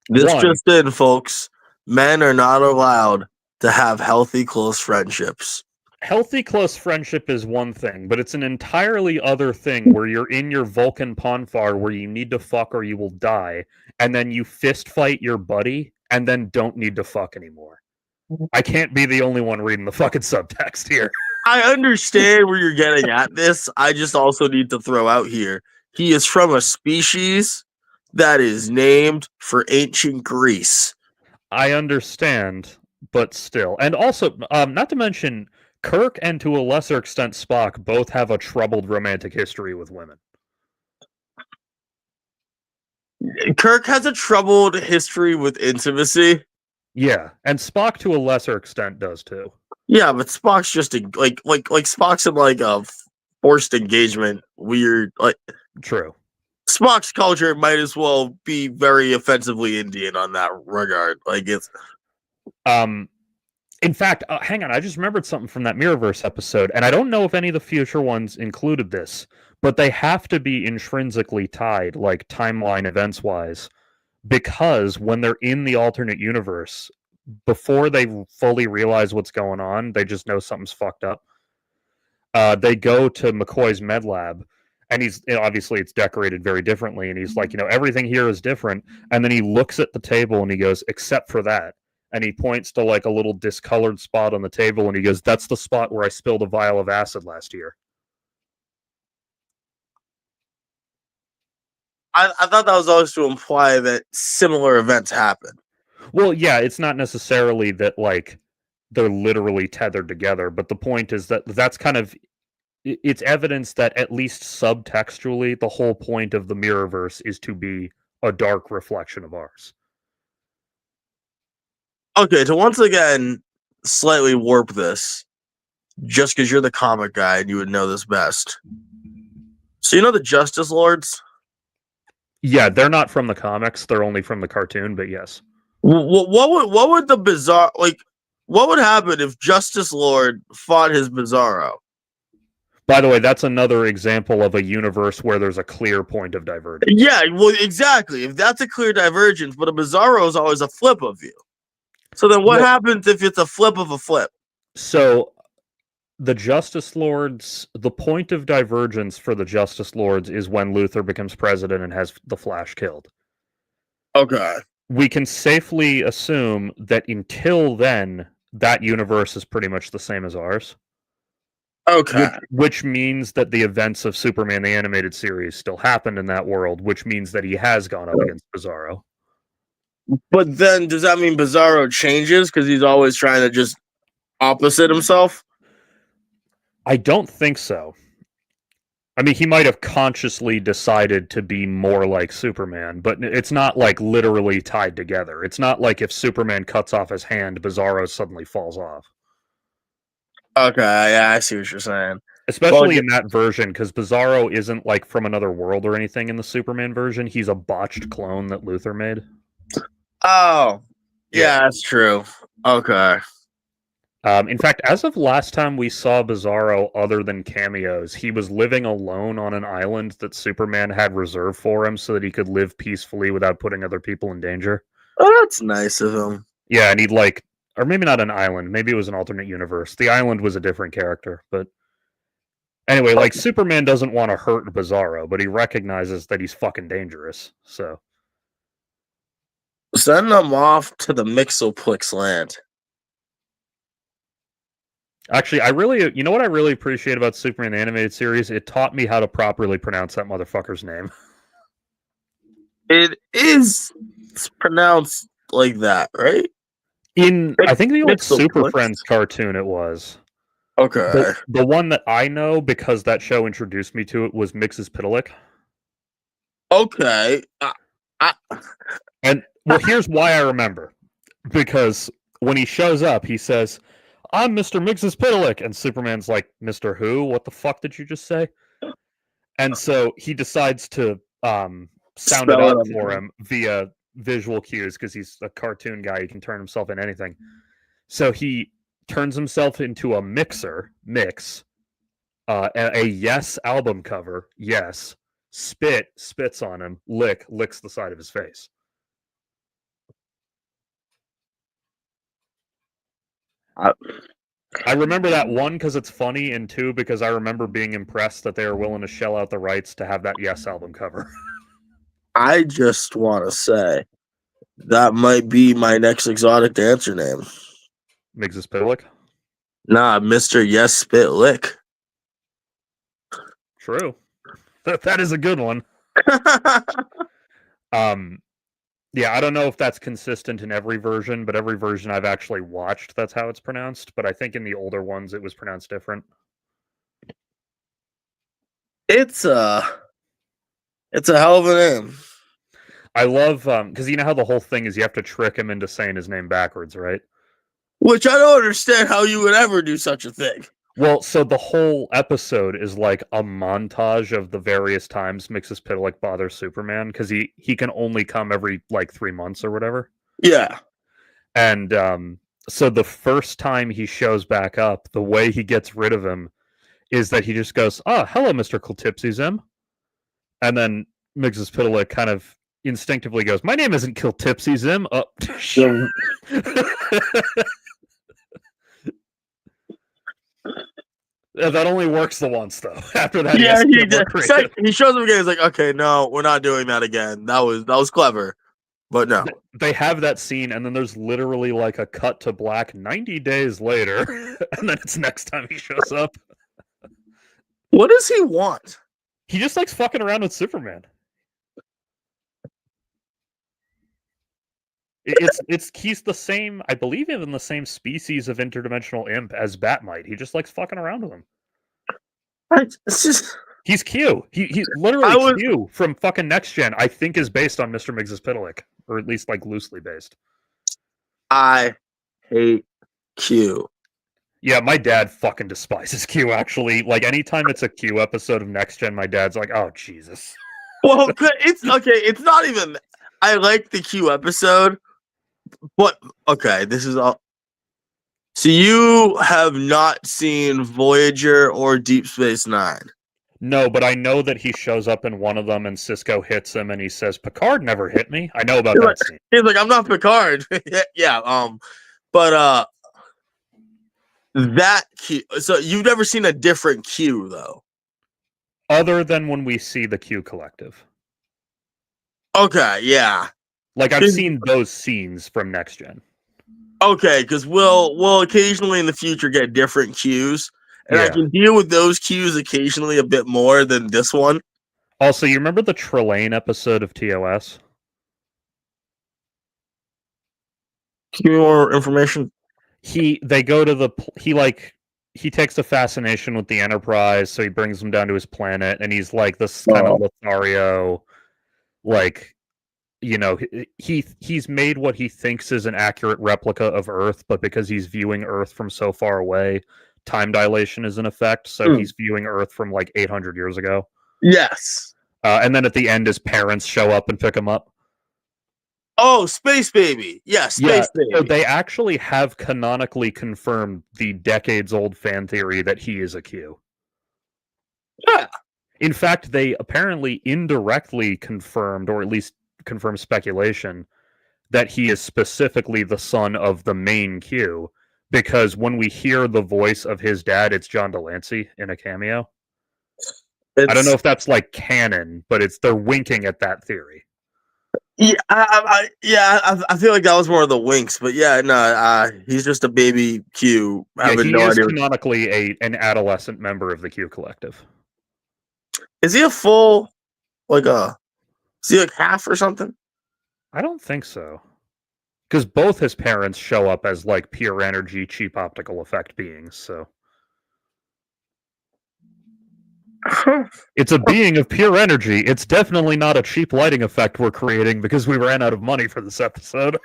This just in, folks. Men are not allowed to have healthy, close friendships. Healthy, close friendship is one thing, but it's an entirely other thing where you're in your Vulcan Ponfar where you need to fuck or you will die, and then you fist fight your buddy and then don't need to fuck anymore. I can't be the only one reading the fucking subtext here. I understand where you're getting at this. I just also need to throw out here. He is from a species that is named for ancient Greece. I understand, but still. And also, not to mention, Kirk and to a lesser extent Spock both have a troubled romantic history with women. Kirk has a troubled history with intimacy. Yeah, and Spock to a lesser extent does too. Yeah, but Spock's just like Spock's in like a forced engagement, weird like. True. Spock's culture might as well be very offensively Indian on that regard. Like it's. In fact, hang on, I just remembered something from that Mirrorverse episode, and I don't know if any of the future ones included this, but they have to be intrinsically tied, like timeline events wise, because when they're in the alternate universe, before they fully realize what's going on, they just know something's fucked up. They go to McCoy's med lab, and he's obviously it's decorated very differently, and he's like, everything here is different, and then he looks at the table and he goes, except for that. and he points to like a little discolored spot on the table, and he goes, "That's the spot where I spilled a vial of acid last year." I thought that was always to imply that similar events happen. Well, yeah, it's not necessarily that like they're literally tethered together, but the point is that that's kind of it's evidence that at least subtextually, the whole point of the Mirrorverse is to be a dark reflection of ours. Okay, to once again slightly warp this, just because you're the comic guy and you would know this best. So you know the Justice Lords? Yeah, they're not from the comics; they're only from the cartoon. But yes, What would the bizarre like? What would happen if Justice Lord fought his Bizarro? by the way, that's another example of a universe where there's a clear point of divergence. Yeah, well, exactly. If that's a clear divergence, but a Bizarro is always a flip of you. So then, what happens if it's a flip of a flip? So the Justice Lords, the point of divergence for the Justice Lords is when Luthor becomes president and has the Flash killed. Okay. We can safely assume that until then, that universe is pretty much the same as ours. Okay. Which means that the events of Superman the Animated Series still happened in that world, which means that he has gone up against Bizarro. But then, does that mean Bizarro changes because he's always trying to just opposite himself? I don't think so. I mean, he might have consciously decided to be more like Superman, but it's not like literally tied together. It's not like if Superman cuts off his hand, Bizarro suddenly falls off. Okay, yeah, I see what you're saying. Especially in that version, because Bizarro isn't like from another world or anything in the Superman version. He's a botched clone that Luthor made. Oh, yeah, that's true. Okay. In fact, as of last time we saw Bizarro, other than cameos, he was living alone on an island that Superman had reserved for him so that he could live peacefully without putting other people in danger. Oh, that's nice of him. Yeah, and he'd like, or maybe not an island, maybe it was an alternate universe. The island was a different character, but anyway, like Superman doesn't want to hurt Bizarro, but he recognizes that he's fucking dangerous, so. Send them off to the Mixoplex land. Actually, you know what I really appreciate about Superman the Animated Series? It taught me how to properly pronounce that motherfucker's name. It is pronounced like that, right? I think the old Super Friends cartoon it was. Okay. The one that I know, because that show introduced me to it, was Mxyzptlk. Okay. And, well, here's why I remember. Because when he shows up, he says, "I'm Mr. Mxyzptlk," and Superman's like, "Mr. Who? What the fuck did you just say?" And so he decides to sound it out for him via visual cues, because he's a cartoon guy. He can turn himself into anything. So he turns himself into a mix, a Yes album cover, Yes, spits on him, licks the side of his face. I remember that, one, because it's funny, and two, because I remember being impressed that they were willing to shell out the rights to have that Yes album cover. I just want to say that might be my next exotic dancer name. Mxyzptlk? Nah, Mr. Yes Spit Lick. True. That is a good one. Yeah, I don't know if that's consistent in every version, but every version I've actually watched, that's how it's pronounced. But I think in the older ones, it was pronounced different. It's a hell of a name. I love, because you know how the whole thing is you have to trick him into saying his name backwards, right? Which I don't understand how you would ever do such a thing. Well, so the whole episode is like a montage of the various times Mxyzptlk bothers Superman, because he can only come every like 3 months or whatever. Yeah. And so the first time he shows back up, the way he gets rid of him is that he just goes, "Oh, hello, Mr. Kiltipsy-Zim." And then Mxyzptlk kind of instinctively goes, "My name isn't Kiltipsy-Zim." Oh. That only works the once, though. After that, yeah, he shows him again. He's like, "Okay, no, we're not doing that again. That was clever, but no. They have that scene, and then there's literally like a cut to black 90 days later, and then it's next time he shows up. What does he want? He just likes fucking around with Superman. He's the same, I believe, even the same species of interdimensional imp as Batmite. He just likes fucking around with him. It's just. He's Q. He's literally Q from fucking Next Gen. I think is based on Mr. Mxyzptlk, or at least like loosely based. I hate Q. Yeah, my dad fucking despises Q. Actually, like anytime it's a Q episode of Next Gen, my dad's like, "Oh Jesus." Well, it's okay. It's not even. I like the Q episode, but okay, this is all. So you have not seen Voyager or Deep Space Nine? No, but I know that he shows up in one of them and Cisco hits him and he says, Picard never hit me. I know about that scene. He's like, I'm not Picard. Yeah, but that Q. So you've never seen a different Q though? Other than when we see the Q Collective. Okay, yeah. Like I've seen those scenes from Next Gen. Okay, because we'll occasionally in the future get different Qs. And yeah. I can deal with those Qs occasionally a bit more than this one. Also, you remember the Trelane episode of TOS? Give me more information. He takes a fascination with the Enterprise, so he brings them down to his planet, and he's like this kind of Lothario, like, you know, he's made what he thinks is an accurate replica of Earth, but because he's viewing Earth from so far away, time dilation is in effect, so he's viewing Earth from like 800 years ago. Yes. And then at the end, his parents show up and pick him up. Oh, Space Baby. Yeah, Space Baby. So they actually have canonically confirmed the decades-old fan theory that he is a Q. Yeah. In fact, they apparently indirectly confirmed, or at least confirmed speculation, that he is specifically the son of the main Q, because when we hear the voice of his dad, it's John Delancey in a cameo. I don't know if that's like canon, but they're winking at that theory. Yeah, I feel like that was more of the winks, but yeah, no, he's just a baby Q. Yeah, he is canonically an adolescent member of the Q Collective. Is he a full, is he like half or something? I don't think so. Because both his parents show up as like pure energy, cheap optical effect beings, so. It's a being of pure energy. It's definitely not a cheap lighting effect we're creating because we ran out of money for this episode.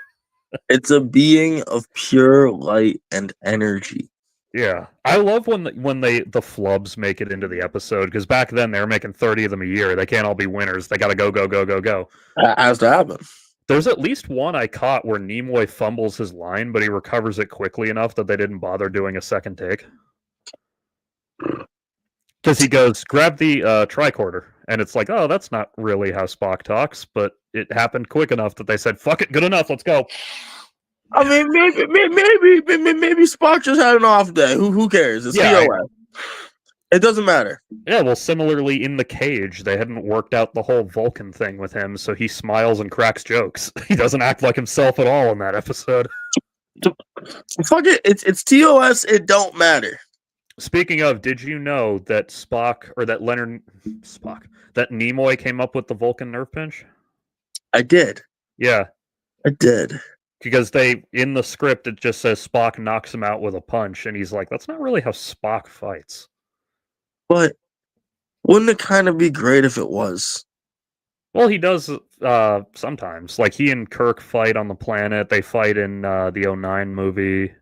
It's a being of pure light and energy. Yeah. I love when the flubs make it into the episode, because back then they were making 30 of them a year. They can't all be winners. They gotta go. That has to happen. There's at least one I caught where Nimoy fumbles his line, but he recovers it quickly enough that they didn't bother doing a second take. Because he goes, grab the tricorder. And it's like, oh, that's not really how Spock talks, but it happened quick enough that they said, fuck it, good enough, let's go. I mean, maybe Spock just had an off day. Who cares? It's TOS. It doesn't matter. Yeah, well, similarly, in the cage, they hadn't worked out the whole Vulcan thing with him, so he smiles and cracks jokes. He doesn't act like himself at all in that episode. Fuck it, it's TOS, it don't matter. Speaking of, did you know that that Nimoy came up with the Vulcan nerve pinch? I did. Yeah. I did. Because in the script, it just says Spock knocks him out with a punch, and he's like, that's not really how Spock fights. But wouldn't it kind of be great if it was? Well, he does sometimes. Like, he and Kirk fight on the planet. They fight in the 2009 movie.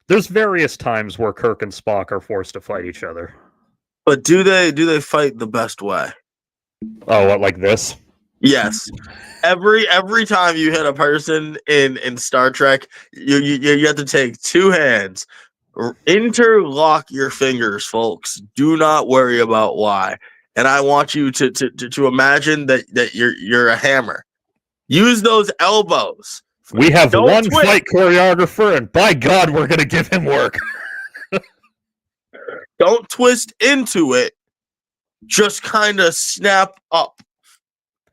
There's various times where Kirk and Spock are forced to fight each other. But do they fight the best way? Oh, what, like this? Yes. Every time you hit a person in Star Trek, you have to take two hands, interlock your fingers, folks. Do not worry about why. And I want you to imagine that you're a hammer. Use those elbows. We have one fight choreographer, and by God, we're going to give him work. Don't twist into it. Just kind of snap up.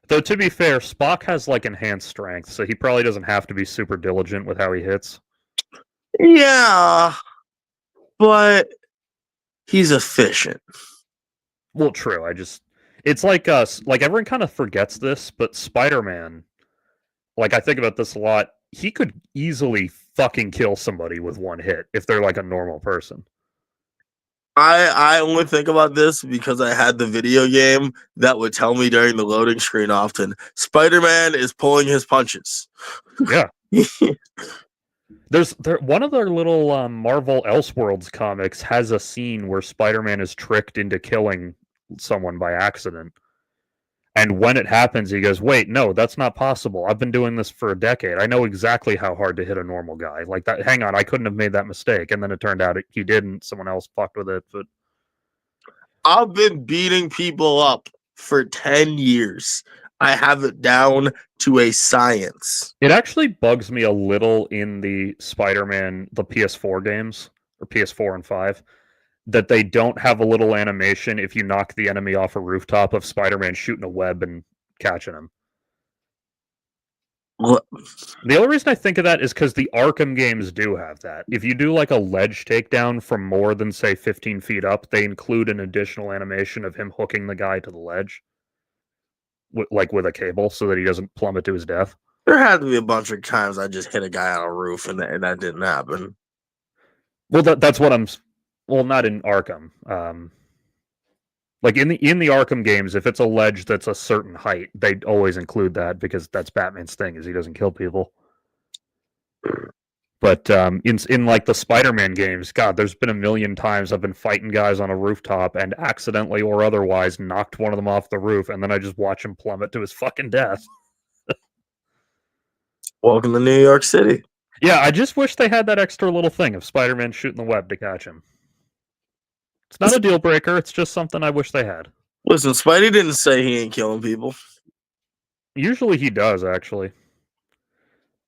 Though to be fair, Spock has like enhanced strength, so he probably doesn't have to be super diligent with how he hits. Yeah, but he's efficient. Well, true. It's like everyone kind of forgets this, but Spider-Man, like I think about this a lot. He could easily fucking kill somebody with one hit if they're like a normal person. I only think about this because I had the video game that would tell me during the loading screen often Spider-Man is pulling his punches. Yeah. There's one of their little Marvel Elseworlds comics has a scene where Spider-Man is tricked into killing someone by accident. And when it happens, he goes, "Wait, no, that's not possible. I've been doing this for a decade. I know exactly how hard to hit a normal guy. Like that. Hang on, I couldn't have made that mistake." And then it turned out he didn't. Someone else fucked with it. But I've been beating people up for 10 years. I have it down to a science. it actually bugs me a little in the Spider-Man, the PS4 games, or PS4 and 5, that they don't have a little animation if you knock the enemy off a rooftop of Spider-Man shooting a web and catching him. What? The only reason I think of that is because the Arkham games do have that. If you do like a ledge takedown from more than, say, 15 feet up, they include an additional animation of him hooking the guy to the ledge, like with a cable, so that he doesn't plummet to his death. There had to be a bunch of times I just hit a guy on a roof and that didn't happen. Well, that's what I'm. Well, not in Arkham. Like in the Arkham games, if it's a ledge that's a certain height, they always include that because that's Batman's thing, is he doesn't kill people. But in like the Spider-Man games, God, there's been a million times I've been fighting guys on a rooftop and accidentally or otherwise knocked one of them off the roof, and then I just watch him plummet to his fucking death. Welcome to New York City. Yeah, I just wish they had that extra little thing of Spider-Man shooting the web to catch him. It's not a deal breaker. It's just something I wish they had. Listen, Spidey didn't say he ain't killing people. Usually he does, actually.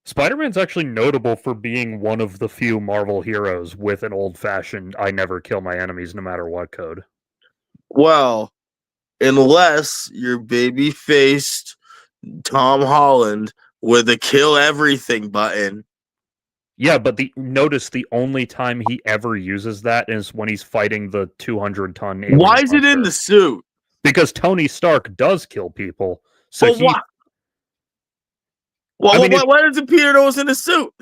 Spider-Man's actually notable for being one of the few Marvel heroes with an old-fashioned "I never kill my enemies no matter what" code. Well, unless you're baby-faced Tom Holland with a kill everything button. Yeah, but notice the only time he ever uses that is when he's fighting the 200-ton alien. Why is it in the suit? Because Tony Stark does kill people. So well, why? Well, why doesn't Peter know it's in the suit?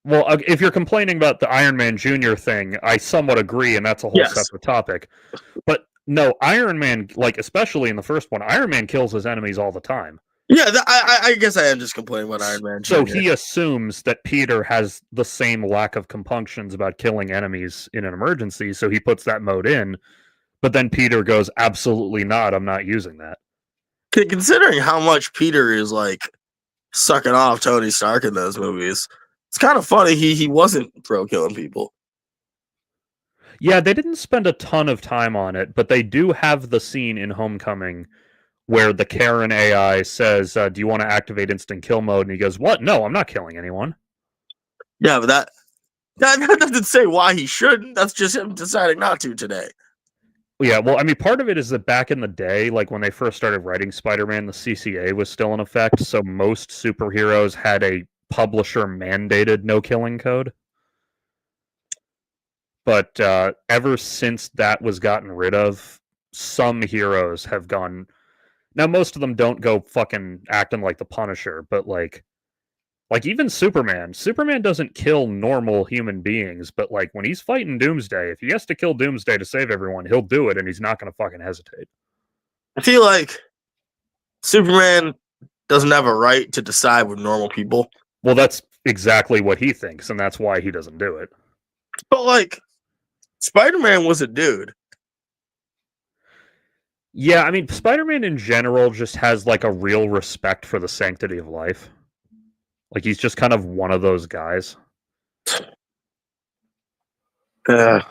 Well, if you're complaining about the Iron Man Jr. thing, I somewhat agree, and that's a whole separate topic. But no, Iron Man, like especially in the first one, Iron Man kills his enemies all the time. Yeah, I guess I am just complaining about Iron Man Jr. So he assumes that Peter has the same lack of compunctions about killing enemies in an emergency, so he puts that mode in. But then Peter goes, "Absolutely not, I'm not using that." Considering how much Peter is like sucking off Tony Stark in those movies, it's kind of funny he wasn't pro killing people. Yeah, they didn't spend a ton of time on it, but they do have the scene in Homecoming where the Karen AI says, "Do you want to activate instant kill mode?" And he goes, "What? No, I'm not killing anyone." Yeah, but that doesn't say why he shouldn't. That's just him deciding not to today. Yeah, well, I mean, part of it is that back in the day, like when they first started writing Spider-Man, the CCA was still in effect, so most superheroes had a publisher-mandated no-killing code. But ever since that was gotten rid of, some heroes have gone... Now, most of them don't go fucking acting like the Punisher, but like even Superman. Superman doesn't kill normal human beings, but like when he's fighting Doomsday, if he has to kill Doomsday to save everyone, he'll do it, and he's not going to fucking hesitate. I feel like Superman doesn't have a right to decide with normal people. Well, that's exactly what he thinks, and that's why he doesn't do it. But like, Spider-Man was a dude. Yeah, I mean, Spider-Man in general just has like a real respect for the sanctity of life. Like he's just kind of one of those guys. Yeah,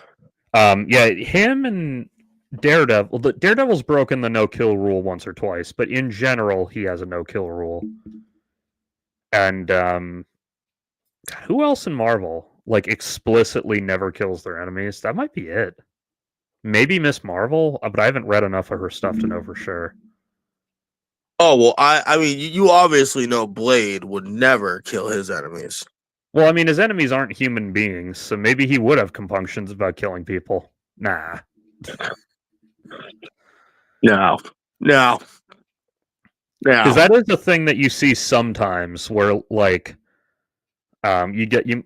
him and Daredevil. Daredevil's broken the no-kill rule once or twice, but in general, he has a no-kill rule. And who else in Marvel like explicitly never kills their enemies? That might be it. Maybe Miss Marvel, but I haven't read enough of her stuff to know for sure. Oh well, I mean, you obviously know Blade would never kill his enemies. Well, I mean, his enemies aren't human beings, so maybe he would have compunctions about killing people. Nah. No, no, Because no. that is a thing that you see sometimes where, like,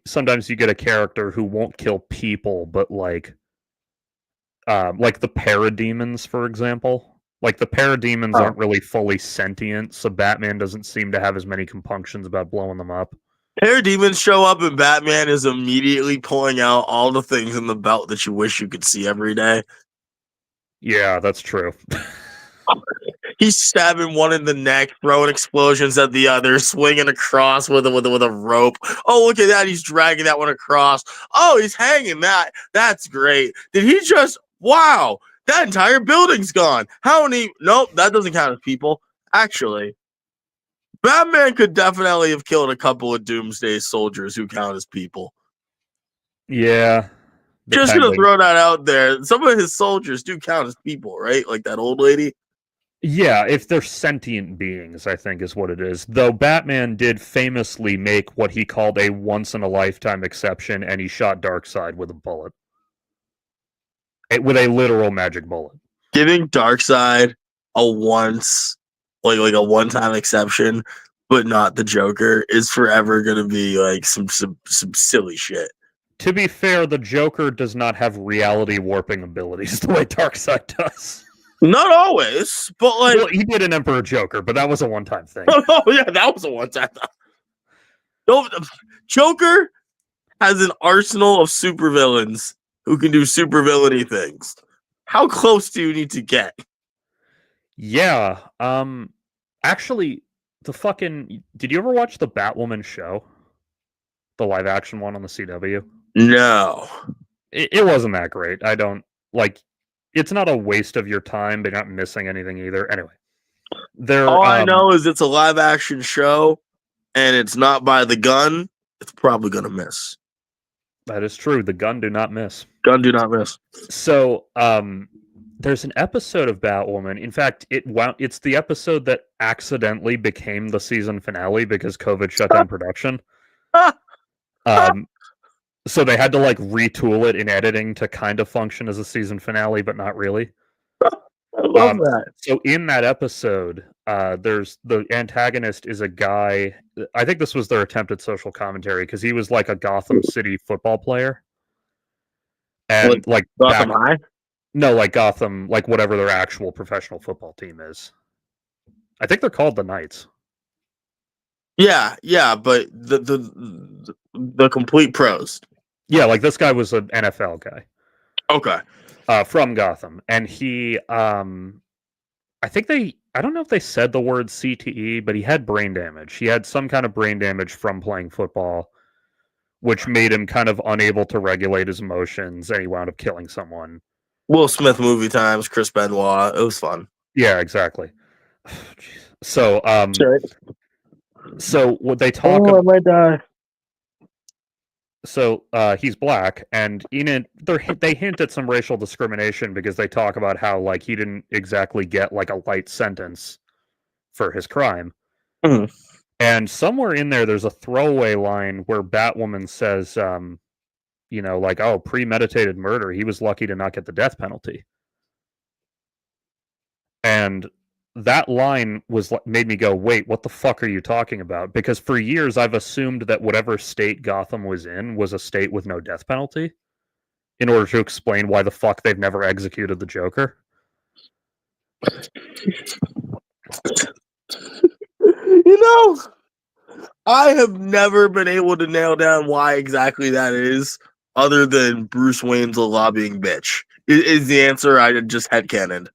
sometimes you get a character who won't kill people, but like the parademons, for example. Like the parademons Oh. aren't really fully sentient, so Batman doesn't seem to have as many compunctions about blowing them up. Parademons show up, and Batman is immediately pulling out all the things in the belt that you wish you could see every day. Yeah, that's true. He's stabbing one in the neck, throwing explosions at the other, swinging across with a rope. Oh, look at that! He's dragging that one across. Oh, he's hanging that. That's great. Did he just? Wow! That entire building's gone. How many? Nope, that doesn't count as people. Actually, Batman could definitely have killed a couple of Doomsday soldiers who count as people. Yeah, Just gonna depending. throw that out there. Some of his soldiers do count as people, right? Like that old lady. Yeah, if they're sentient beings, I think is what it is. Though Batman did famously make what he called a once in a lifetime exception, and he shot Darkseid with a bullet. With a literal magic bullet. Giving Darkseid a once, like a one time exception, but not the Joker, is forever gonna be like some silly shit. To be fair, the Joker does not have reality warping abilities the way Darkseid does. Not always, but like, Well, he did an Emperor Joker, but that was a one-time thing. oh yeah, that was a one time. No, Joker has an arsenal of supervillains who can do supervillainy things. How close do you need to get? Yeah. Actually, did you ever watch the Batwoman show? The live action one on the CW? No. It wasn't that great. I don't like it's not a waste of your time, but you're not missing anything either. Anyway. All They're I know is it's a live action show and it's not by the gun. It's probably gonna miss. that is true. The gun do not miss. Gun do not miss. So, there's an episode of Batwoman. In fact, it's the episode that accidentally became the season finale because COVID shut down production. Um, so they had to like retool it in editing to kind of function as a season finale, but not really. I love that. So in that episode, there's the antagonist is a guy. I think this was their attempt at social commentary because he was like a Gotham City football player, and like Gotham High? no, like Gotham, like whatever their actual professional football team is. I think they're called the Knights. Yeah, yeah, but the complete pros. Yeah, like this guy was an NFL guy. Okay. From Gotham, and he, I don't know if they said the word CTE, but he had brain damage. He had some kind of brain damage from playing football, which made him kind of unable to regulate his emotions, and he wound up killing someone. Will Smith movie times, Chris Benoit. It was fun. Yeah, exactly. So, Sure. so what they talk I might die. so he's black, and in it they hint at some racial discrimination because they talk about how like he didn't exactly get like a light sentence for his crime. Mhm. And somewhere in there's a throwaway line where Batwoman says, like, oh, premeditated murder. He was lucky to not get the death penalty. And that line made me go, wait, what the fuck are you talking about? Because for years I've assumed that whatever state Gotham was in was a state with no death penalty in order to explain why the fuck they've never executed the Joker. You know, I have never been able to nail down why exactly that is, other than Bruce Wayne's a lobbying bitch. Is the answer I just headcanoned.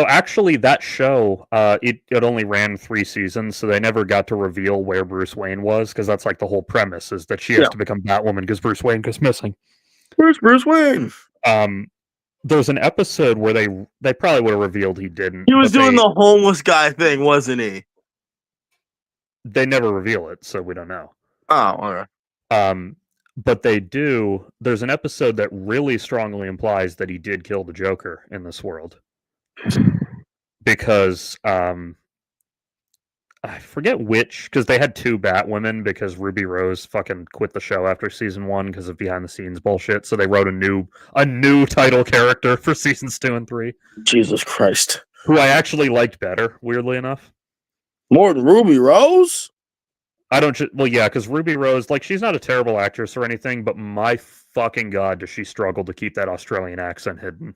Actually, that show, it only ran 3 seasons, so they never got to reveal where Bruce Wayne was, because that's like the whole premise, is that she has to become Batwoman because Bruce Wayne goes missing. Where's Bruce Wayne? There's an episode where they probably would have revealed he didn't. He was doing the homeless guy thing, wasn't he? They never reveal it, so we don't know. Oh, all right. But they do. There's an episode that really strongly implies that he did kill the Joker in this world. Because I forget which, because they had two Batwomen because Ruby Rose fucking quit the show after season 1 because of behind the scenes bullshit. So they wrote a new title character for seasons 2 and 3, Jesus Christ. who I actually liked better, weirdly enough. More than Ruby Rose? I don't. Well, yeah, because Ruby Rose, like, she's not a terrible actress or anything, but my fucking god, does she struggle to keep that Australian accent hidden?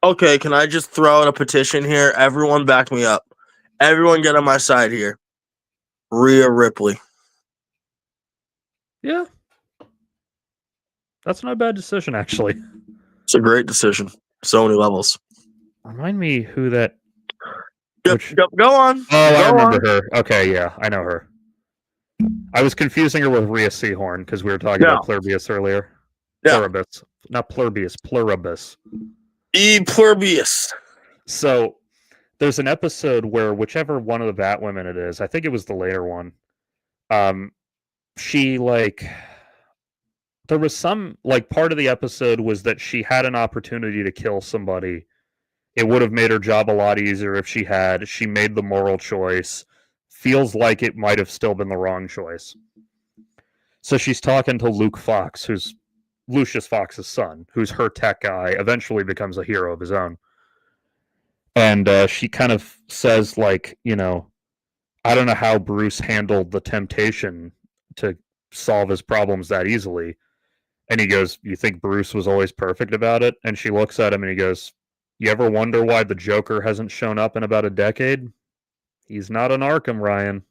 Okay, can I just throw out a petition here? Everyone back me up. Everyone get on my side here. Rhea Ripley. Yeah, that's not a bad decision, actually. It's a great decision. So many levels. Remind me who that. Yep, go on. Oh, go I remember on. her. Okay, yeah, I know her. I was confusing her with Rhea Seahorn because we were talking about Pluribus earlier. Yeah. Pluribus. Not Pluribus, Pluribus. Pluribus. So there's an episode where whichever one of the Batwomen it is, I think it was the later one, she, like, there was some, like, part of the episode was that she had an opportunity to kill somebody. It would have made her job a lot easier if she had. She made the moral choice. Feels like it might have still been the wrong choice. So she's talking to Luke Fox, who's Lucius Fox's son, who's her tech guy, eventually becomes a hero of his own. And she kind of says, like, you know, I don't know how Bruce handled the temptation to solve his problems that easily. And he goes, you think Bruce was always perfect about it? And she looks at him and he goes, you ever wonder why the Joker hasn't shown up in about a decade? He's not an Arkham, Ryan.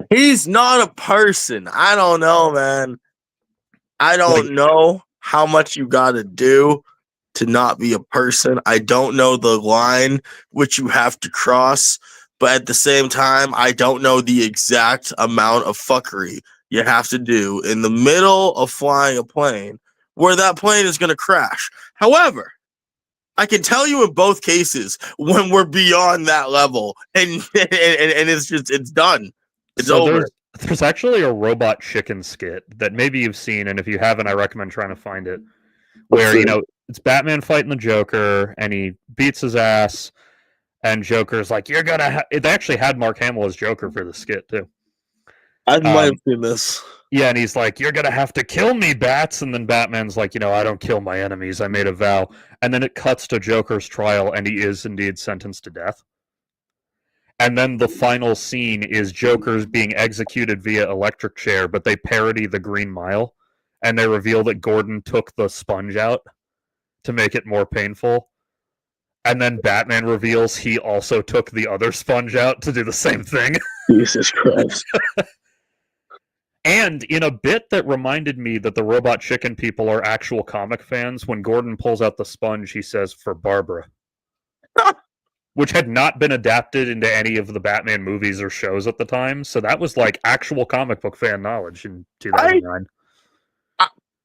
He's not a person. I don't know, man. I don't know how much you got to do to not be a person. I don't know the line which you have to cross, but at the same time, I don't know the exact amount of fuckery you have to do in the middle of flying a plane where that plane is going to crash. However, I can tell you in both cases when we're beyond that level and it's done. It's over. There's actually a Robot Chicken skit that maybe you've seen, and if you haven't, I recommend trying to find it. Where, you know, it's Batman fighting the Joker, and he beats his ass, and Joker's like, you're gonna... It actually had Mark Hamill as Joker for the skit, too. I might have seen this. Yeah, and he's like, you're gonna have to kill me, Bats, and then Batman's like, you know, I don't kill my enemies, I made a vow. And then it cuts to Joker's trial, and he is indeed sentenced to death. And then the final scene is Joker's being executed via electric chair, but they parody the Green Mile, and they reveal that Gordon took the sponge out to make it more painful. And then Batman reveals he also took the other sponge out to do the same thing. Jesus Christ. And in a bit that reminded me that the Robot Chicken people are actual comic fans, when Gordon pulls out the sponge, he says, for Barbara. Which had not been adapted into any of the Batman movies or shows at the time. So that was like actual comic book fan knowledge in 2009.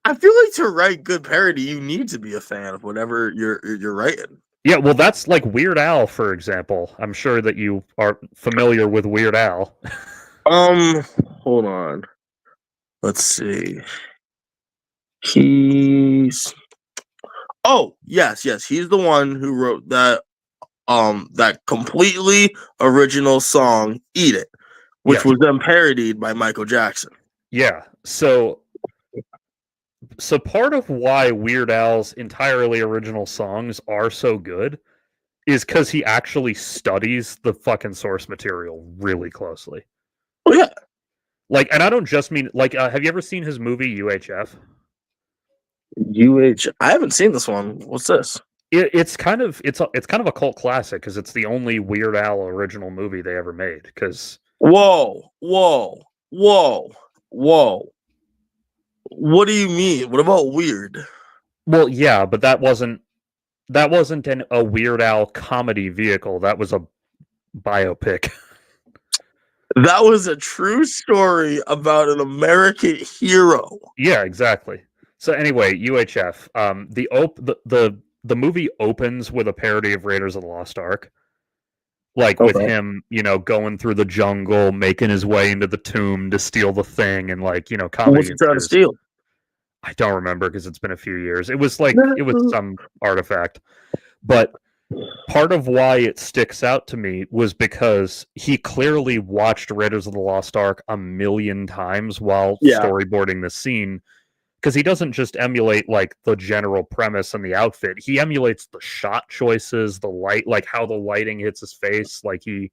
I feel like to write good parody, you need to be a fan of whatever you're writing. Yeah, well, that's like Weird Al, for example. I'm sure that you are familiar with Weird Al. Hold on. Let's see. He's... Oh, yes. He's the one who wrote that completely original song, Eat It, which was then parodied by Michael Jackson. Yeah. So part of why Weird Al's entirely original songs are so good is because he actually studies the fucking source material really closely. Oh, yeah. Like, and I don't just mean, like, have you ever seen his movie UHF? I haven't seen this one. What's this? It's kind of a cult classic because it's the only Weird Al original movie they ever made. Because whoa. What do you mean? What about Weird? Well, yeah, but that wasn't a Weird Al comedy vehicle. That was a biopic. That was a true story about an American hero. Yeah, exactly. So anyway, UHF. The movie opens with a parody of Raiders of the Lost Ark. Like, with him, you know, going through the jungle, making his way into the tomb to steal the thing, and, like, you know, comedy. What's he trying to steal? I don't remember because it's been a few years. It was some artifact. But part of why it sticks out to me was because he clearly watched Raiders of the Lost Ark a million times while Yeah. storyboarding the scene, because he doesn't just emulate like the general premise and the outfit. He emulates the shot choices, the light, like how the lighting hits his face. Like he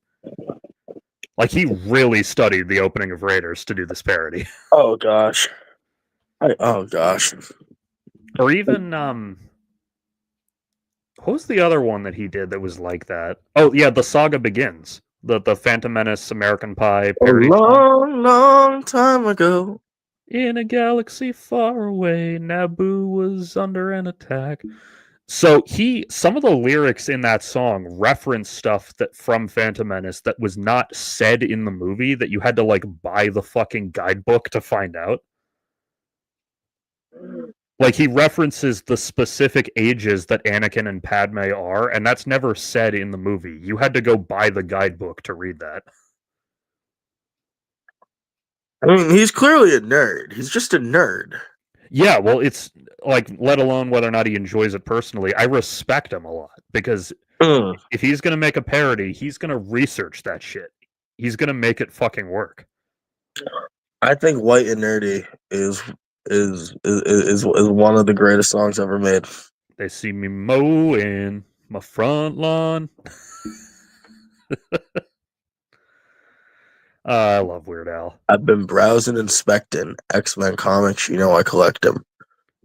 really studied the opening of Raiders to do this parody. Oh gosh. Oh gosh. Or even what was the other one that he did that was like that? Oh yeah, The Saga Begins. The Phantom Menace American Pie A parody song. long time ago. In a galaxy far away, Naboo was under an attack. So some of the lyrics in that song reference stuff that from Phantom Menace that was not said in the movie, that you had to like buy the fucking guidebook to find out. Like he references the specific ages that Anakin and Padme are, and that's never said in the movie. You had to go buy the guidebook to read that. I mean, he's clearly a nerd. He's just a nerd. Yeah, well, it's like, let alone whether or not he enjoys it personally, I respect him a lot, because if he's going to make a parody, he's going to research that shit. He's going to make it fucking work. I think "White and Nerdy" is one of the greatest songs ever made. They see me mowing my front lawn. I love Weird Al. I've been browsing, inspecting X-Men comics. You know I collect them.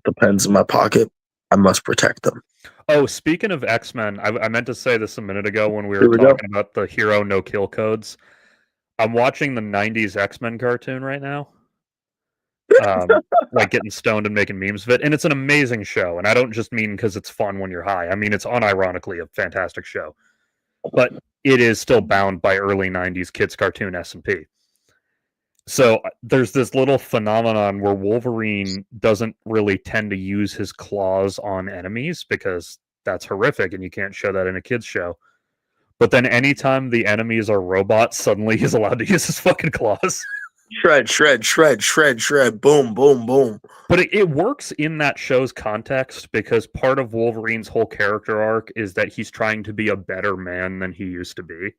The pens in my pocket. I must protect them. Oh, speaking of X-Men, I meant to say this a minute ago when we were talking about the hero no-kill codes. I'm watching the 90s X-Men cartoon right now. Like getting stoned and making memes of it. And it's an amazing show. And I don't just mean because it's fun when you're high. I mean, it's unironically a fantastic show. But it is still bound by early 90s kids cartoon S&P. So there's this little phenomenon where Wolverine doesn't really tend to use his claws on enemies because that's horrific and you can't show that in a kid's show. But then anytime the enemies are robots, suddenly he's allowed to use his fucking claws. Shred, shred, shred, shred, shred, boom, boom, boom. But it works in that show's context because part of Wolverine's whole character arc is that he's trying to be a better man than he used to be.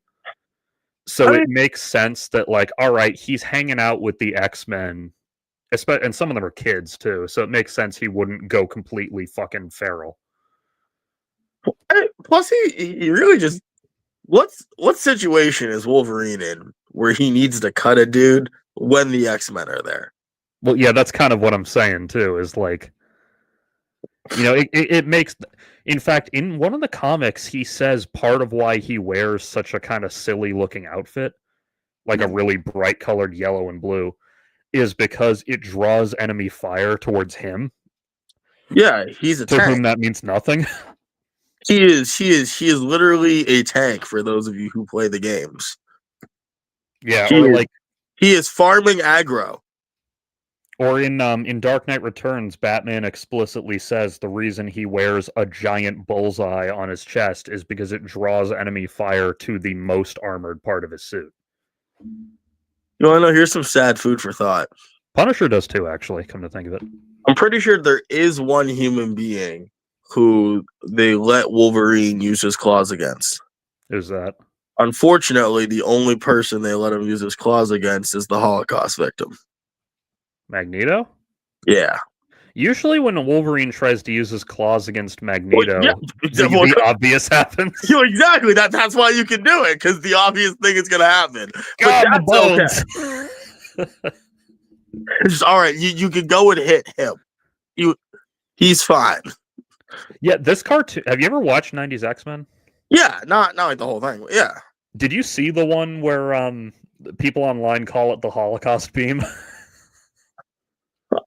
So it makes sense that, like, all right, he's hanging out with the X-Men, and some of them are kids too, so it makes sense he wouldn't go completely fucking feral. Plus, he really just... What situation is Wolverine in where he needs to cut a dude when the X-Men are there? Well, yeah, that's kind of what I'm saying too, is like, you know, it makes... In fact, in one of the comics, he says part of why he wears such a kind of silly-looking outfit, like a really bright-colored yellow and blue, is because it draws enemy fire towards him. Yeah, he's a to tank. whom that means nothing. He is literally a tank for those of you who play the games. Yeah, he is farming aggro. Or in Dark Knight Returns, Batman explicitly says the reason he wears a giant bullseye on his chest is because it draws enemy fire to the most armored part of his suit. You want to know? Here's some sad food for thought. Punisher does too, actually, come to think of it. I'm pretty sure there is one human being who they let Wolverine use his claws against. Who's that? Unfortunately, the only person they let him use his claws against is the Holocaust victim. Magneto? Yeah. Usually when a Wolverine tries to use his claws against Magneto, the obvious happens. Exactly. That's why you can do it, because the obvious thing is going to happen. God, but that's okay. It's just, all right, you can go and hit him. He's fine. Yeah, this cartoon... Have you ever watched 90s X-Men? Yeah, not like the whole thing. But yeah. Did you see the one where people online call it the Holocaust beam?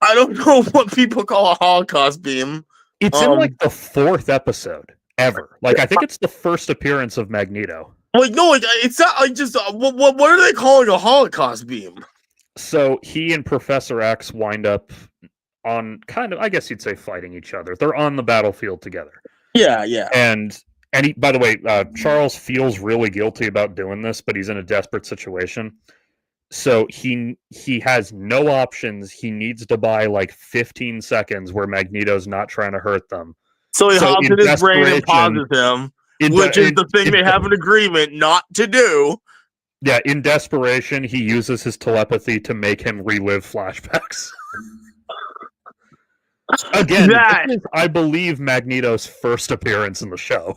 I don't know what people call a Holocaust beam. It's in like the 4th episode ever. Like I think it's the first appearance of Magneto. Like no, it's not like just what are they calling a Holocaust beam? So he and Professor X wind up on kind of, I guess you'd say, fighting each other. They're on the battlefield together. Yeah. And he, by the way, Charles feels really guilty about doing this, but he's in a desperate situation. So he has no options. He needs to buy like 15 seconds where Magneto's not trying to hurt them. So he hops in his brain and pauses him. which is the thing they have an agreement not to do. Yeah, in desperation, he uses his telepathy to make him relive flashbacks. Again, this is, I believe, Magneto's first appearance in the show.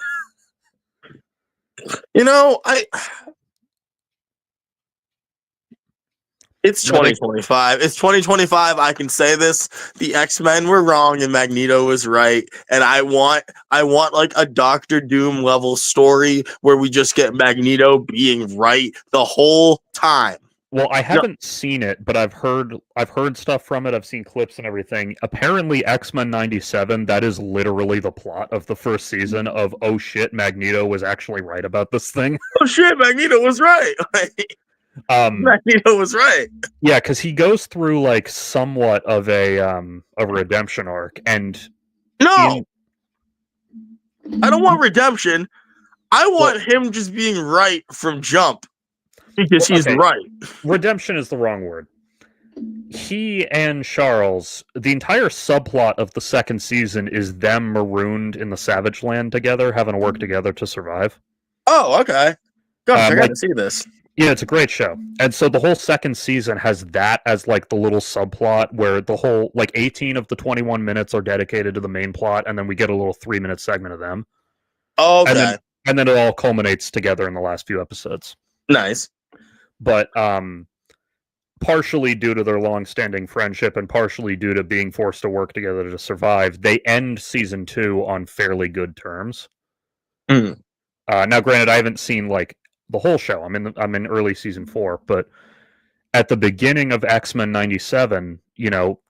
It's 2025. It's 2025. I can say this. The X-Men were wrong and Magneto was right. And I want like a Doctor Doom level story where we just get Magneto being right the whole time. Well, I haven't seen it, but I've heard stuff from it. I've seen clips and everything. Apparently, X-Men 97, that is literally the plot of the first season of, oh shit, Magneto was actually right about this thing. Oh shit, Magneto was right. Magneto was right. Yeah, because he goes through like somewhat of a redemption arc, and I don't want redemption. I want him just being right from jump. Because he's right. Redemption is the wrong word. He and Charles, the entire subplot of the second season is them marooned in the Savage Land together, having to work together to survive. Oh, okay. Gosh, I got to see this. Yeah, it's a great show. And so the whole second season has that as like the little subplot where the whole, like 18 of the 21 minutes are dedicated to the main plot, and then we get a little 3-minute segment of them. Okay. And then it all culminates together in the last few episodes. Nice. But partially due to their long-standing friendship and partially due to being forced to work together to survive, they end season 2 on fairly good terms. Now, granted, I haven't seen like the whole show. I'm in early season 4, but at the beginning of X-Men 97,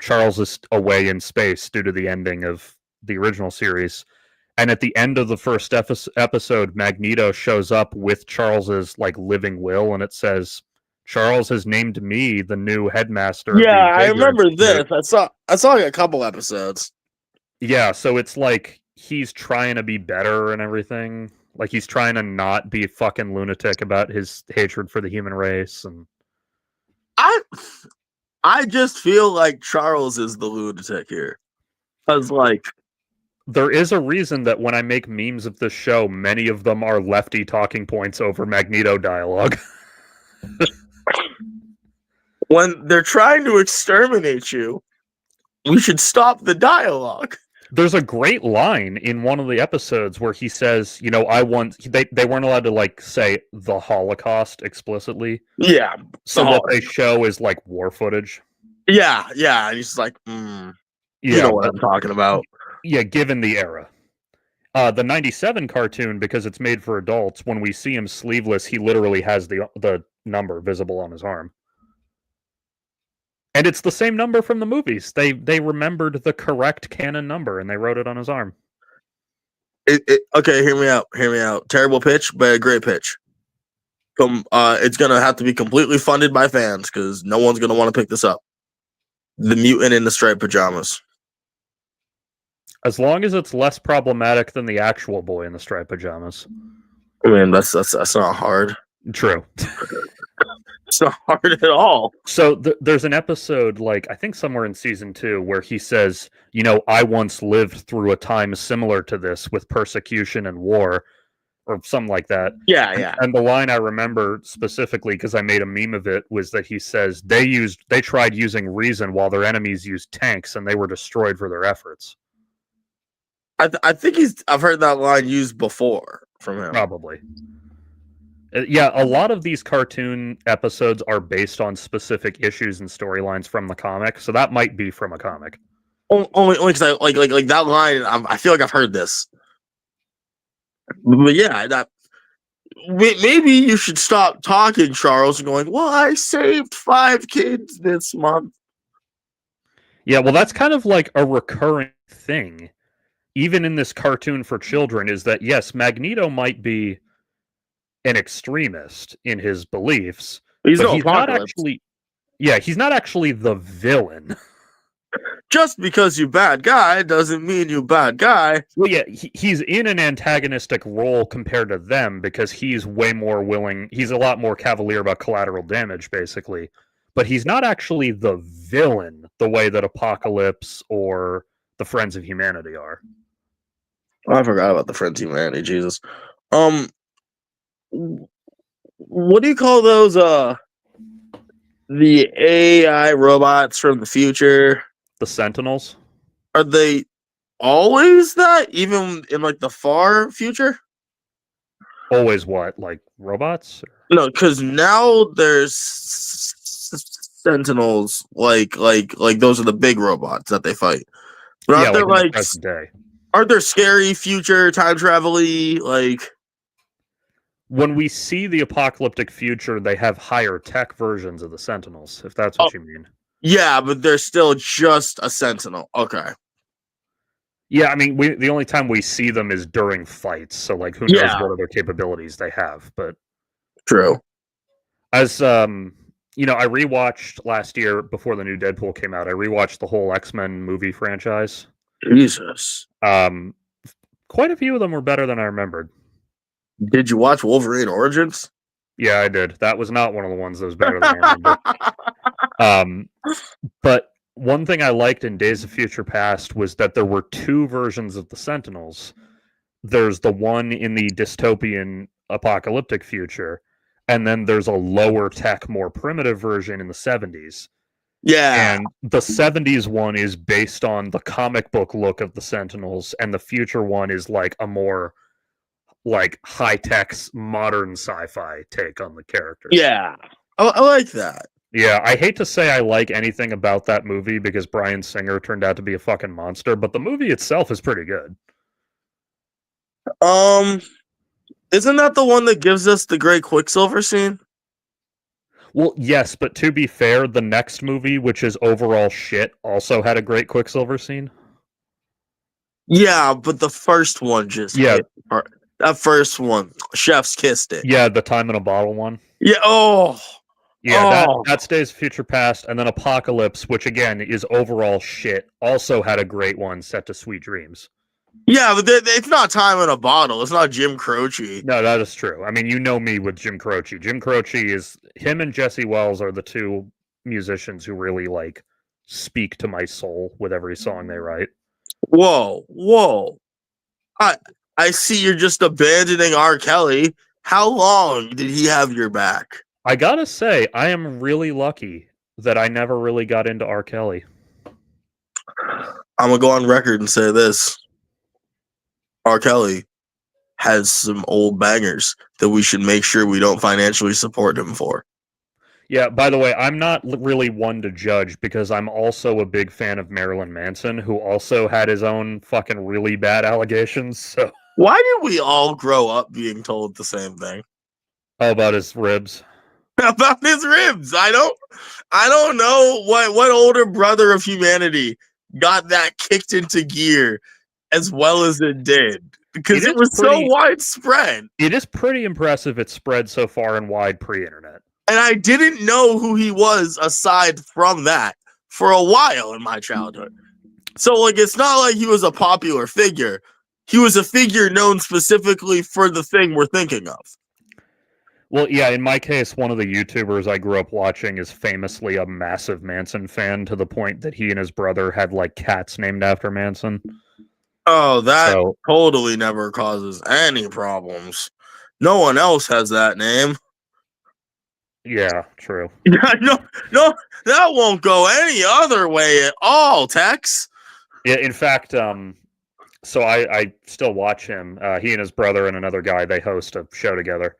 Charles is away in space due to the ending of the original series. And at the end of the first episode, Magneto shows up with Charles's like living will, and it says, "Charles has named me the new headmaster." Yeah, I remember this. I saw like a couple episodes. Yeah, so it's like he's trying to be better and everything. Like he's trying to not be a fucking lunatic about his hatred for the human race. And I just feel like Charles is the lunatic here. Because like, there is a reason that when I make memes of this show, many of them are lefty talking points over Magneto dialogue. When they're trying to exterminate you, we should stop the dialogue. There's a great line in one of the episodes where he says, they weren't allowed to like say the Holocaust explicitly. Yeah. So what they show is like war footage. Yeah. And he's like, you know what I'm talking about. Yeah, given the era. The 97 cartoon, because it's made for adults, when we see him sleeveless, he literally has the number visible on his arm. And it's the same number from the movies. They remembered the correct canon number, and they wrote it on his arm. Okay, hear me out. Terrible pitch, but a great pitch. It's going to have to be completely funded by fans, because no one's going to want to pick this up. The Mutant in the Striped Pajamas. As long as it's less problematic than the actual boy in the striped pajamas. I mean, that's not hard. True. It's not hard at all. So there's an episode, like, I think somewhere in season 2, where he says, I once lived through a time similar to this with persecution and war, or something like that. Yeah. And the line I remember specifically, because I made a meme of it, was that he says they tried using reason while their enemies used tanks, and they were destroyed for their efforts. I think I've heard that line used before from him. Probably. Yeah, a lot of these cartoon episodes are based on specific issues and storylines from the comic, so that might be from a comic. Only because I like that line. I feel like I've heard this. But yeah, maybe you should stop talking, Charles, and going, well, I saved 5 kids this month. Yeah, well, that's kind of like a recurring thing. Even in this cartoon for children, is that, yes, Magneto might be an extremist in his beliefs, but he's not actually. Yeah, he's not actually the villain. Just because you bad guy doesn't mean you bad guy. Well, yeah, he's in an antagonistic role compared to them because he's way more willing. He's a lot more cavalier about collateral damage, basically. But he's not actually the villain the way that Apocalypse or the Friends of Humanity are. Oh, I forgot about the Friends of Humanity, Jesus. Um, what do you call those? The AI robots from the future. The Sentinels. Are they always that, even in like the far future? Always what? Like robots? No, because now there's sentinels, like those are the big robots that they fight. But Yeah, aren't there like in the like present day. aren't there scary future time travel-y like? When we see the apocalyptic future, they have higher tech versions of the Sentinels, if that's Oh, what you mean. yeah, but they're still just a sentinel. Okay. Yeah, I mean, the only time we see them is during fights, so like, who knows Yeah, what other capabilities they have? But true. as I rewatched last year before the new Deadpool came out. I rewatched the whole X-Men movie franchise. Jesus. Um, quite a few of them were better than I remembered. Did you watch Wolverine Origins? Yeah, I did. That was not one of the ones that was better than I remember. Um, but one thing I liked in Days of Future Past was that there were two versions of the Sentinels. There's the one in the dystopian apocalyptic future, and then there's a lower tech, more primitive version in the 70s. Yeah. And the 70s one is based on the comic book look of the Sentinels, and the future one is like a more like high-tech modern sci-fi take on the characters. Yeah. I like that. Yeah, I hate to say I like anything about that movie because Bryan Singer turned out to be a fucking monster, but the movie itself is pretty good. Um, isn't that the one that gives us the great Quicksilver scene? Well, yes, but to be fair, the next movie, which is overall shit, also had a great Quicksilver scene. Yeah, but the first one just Yeah, hit. That first one, Chef's kissed it. yeah, the Time in a Bottle one. Yeah. Oh. Yeah, Oh. that stays Future Past, and then Apocalypse, which again is overall shit, also had a great one set to Sweet Dreams. Yeah, but it's not Time in a Bottle. It's not Jim Croce. No, that is true. I mean, you know me with Jim Croce. Jim Croce is him and Jesse Wells are the two musicians who really like speak to my soul with every song they write. Whoa, whoa. I I see you're just abandoning R. Kelly. How long did he have your back? I gotta say, I am really lucky that I never really got into R. Kelly. I'm gonna go on record and say this. R. Kelly has some old bangers that we should make sure we don't financially support him for. Yeah, by the way, I'm not really one to judge because I'm also a big fan of Marilyn Manson, who also had his own fucking really bad allegations. So, Why did we all grow up being told the same thing? how about his ribs? About his ribs? I don't know what older brother of humanity got that kicked into gear as well as it did. Because it was so widespread. It is pretty impressive it's spread so far and wide pre-internet. And I didn't know who he was aside from that for a while in my childhood. So, like, it's not like he was a popular figure. He was a figure known specifically for the thing we're thinking of. Well, yeah, in my case, one of the YouTubers I grew up watching is famously a massive Manson fan to the point that he and his brother had, like, cats named after Manson. Oh, that totally never causes any problems. No one else has that name. Yeah, true. No, that won't go any other way at all, Tex. Yeah, in fact, so I still watch him. He and his brother and another guy, they host a show together.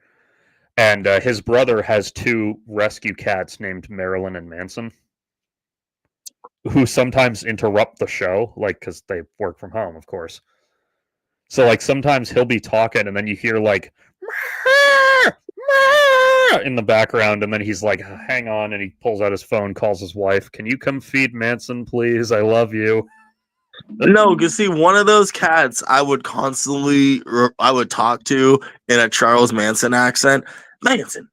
And his brother has two rescue cats named Marilyn and Manson, who sometimes interrupt the show, like, because they work from home, of course. So, like, sometimes he'll be talking, and then you hear, like, in the background, and then he's like, hang on, and he pulls out his phone, calls his wife, can you come feed Manson, please? I love you. No, because see, one of those cats I would talk to in a Charles Manson accent. Manson,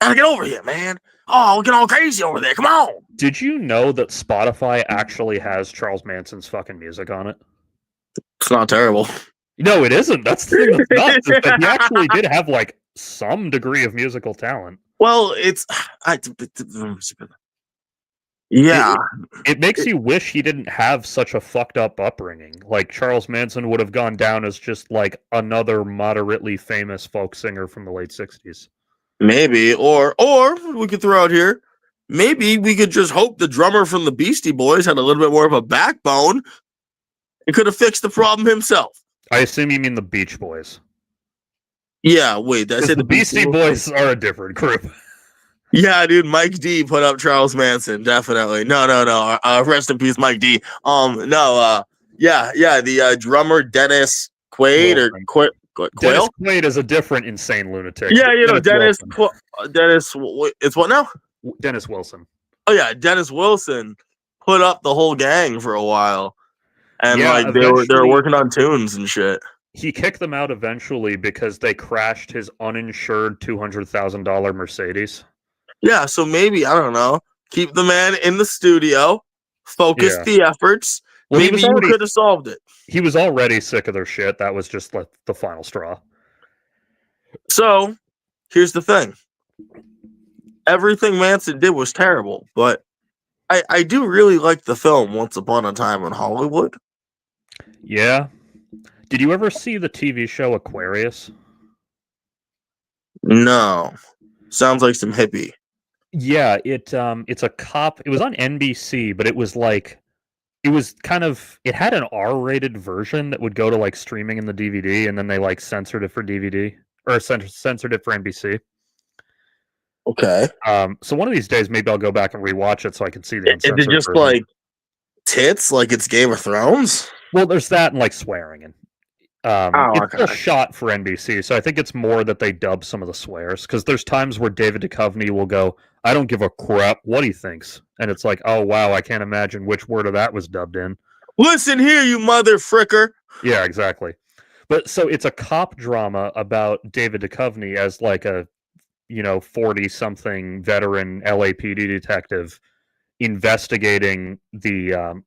gotta get over here, man. Oh, we're getting all crazy over there. Come on. Did you know that Spotify actually has Charles Manson's fucking music on it? It's not terrible. No, it isn't. That's the thing that's nuts. Is that he actually did have like some degree of musical talent. Well, Yeah. It makes you wish he didn't have such a fucked up upbringing. Like Charles Manson would have gone down as just like another moderately famous folk singer from the late 60s. Maybe, or we could throw out here, maybe we could just hope the drummer from the Beastie Boys had a little bit more of a backbone and could have fixed the problem himself. I assume you mean the Beach Boys. Yeah, wait, did I say The Beastie Boys are a different group. Yeah, dude, Mike D put up Charles Manson, definitely. No. Rest in peace, Mike D. The drummer Dennis Quaid or Quail. Dennis Quaid is a different insane lunatic. Yeah, Dennis. It's what now? Dennis Wilson. Oh yeah, Dennis Wilson put up the whole gang for a while, and Yeah, they were working on tunes and shit. He kicked them out eventually because they crashed his uninsured $200,000 Mercedes. Yeah, so maybe, I don't know, keep the man in the studio, focus the efforts. Well, maybe you could have solved it. He was already sick of their shit. That was just like the final straw. So, here's the thing. Everything Manson did was terrible, but I do really like the film Once Upon a Time in Hollywood. Yeah. Did you ever see the TV show Aquarius? No. Sounds like some hippie. Yeah, it's a cop. It was on NBC, but it was it had an R-rated version that would go to like streaming in the DVD, and then they like censored it for DVD or censored it for NBC. Okay. So one of these days, maybe I'll go back and rewatch it so I can see the uncensored Is it just version. Like tits, like it's Game of Thrones? Well, there's that and like swearing and. It's a shot for NBC, so I think it's more that they dub some of the swears, because there's times where David Duchovny will go, I don't give a crap what he thinks. And it's like, oh, wow, I can't imagine which word of that was dubbed in. Listen here, you mother fricker. Yeah, exactly. But so it's a cop drama about David Duchovny as like a, 40-something veteran LAPD detective investigating the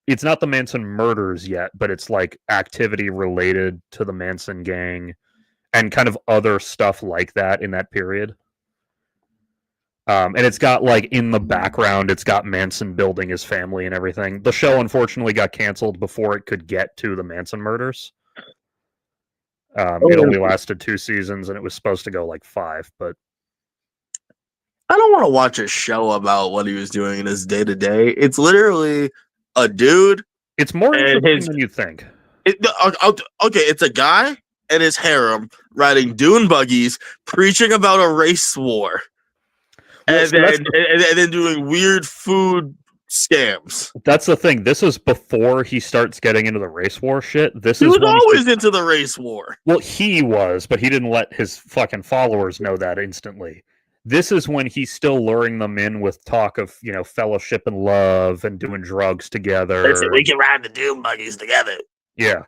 it's not the Manson murders yet, but it's like activity related to the Manson gang and kind of other stuff like that in that period. And it's got like in the background, it's got Manson building his family and everything. The show unfortunately got canceled before it could get to the Manson murders. It only lasted 2 seasons and it was supposed to go like 5, but I don't want to watch a show about what he was doing in his day to day. It's literally a dude. It's more interesting than you think. Okay, it's a guy and his harem riding dune buggies, preaching about a race war, and then doing weird food scams. That's the thing. This is before he starts getting into the race war shit. He was always into the race war. Well, he was, but he didn't let his fucking followers know that instantly. This is when he's still luring them in with talk of, fellowship and love and doing drugs together. Listen, we can ride the dune buggies together. Yeah.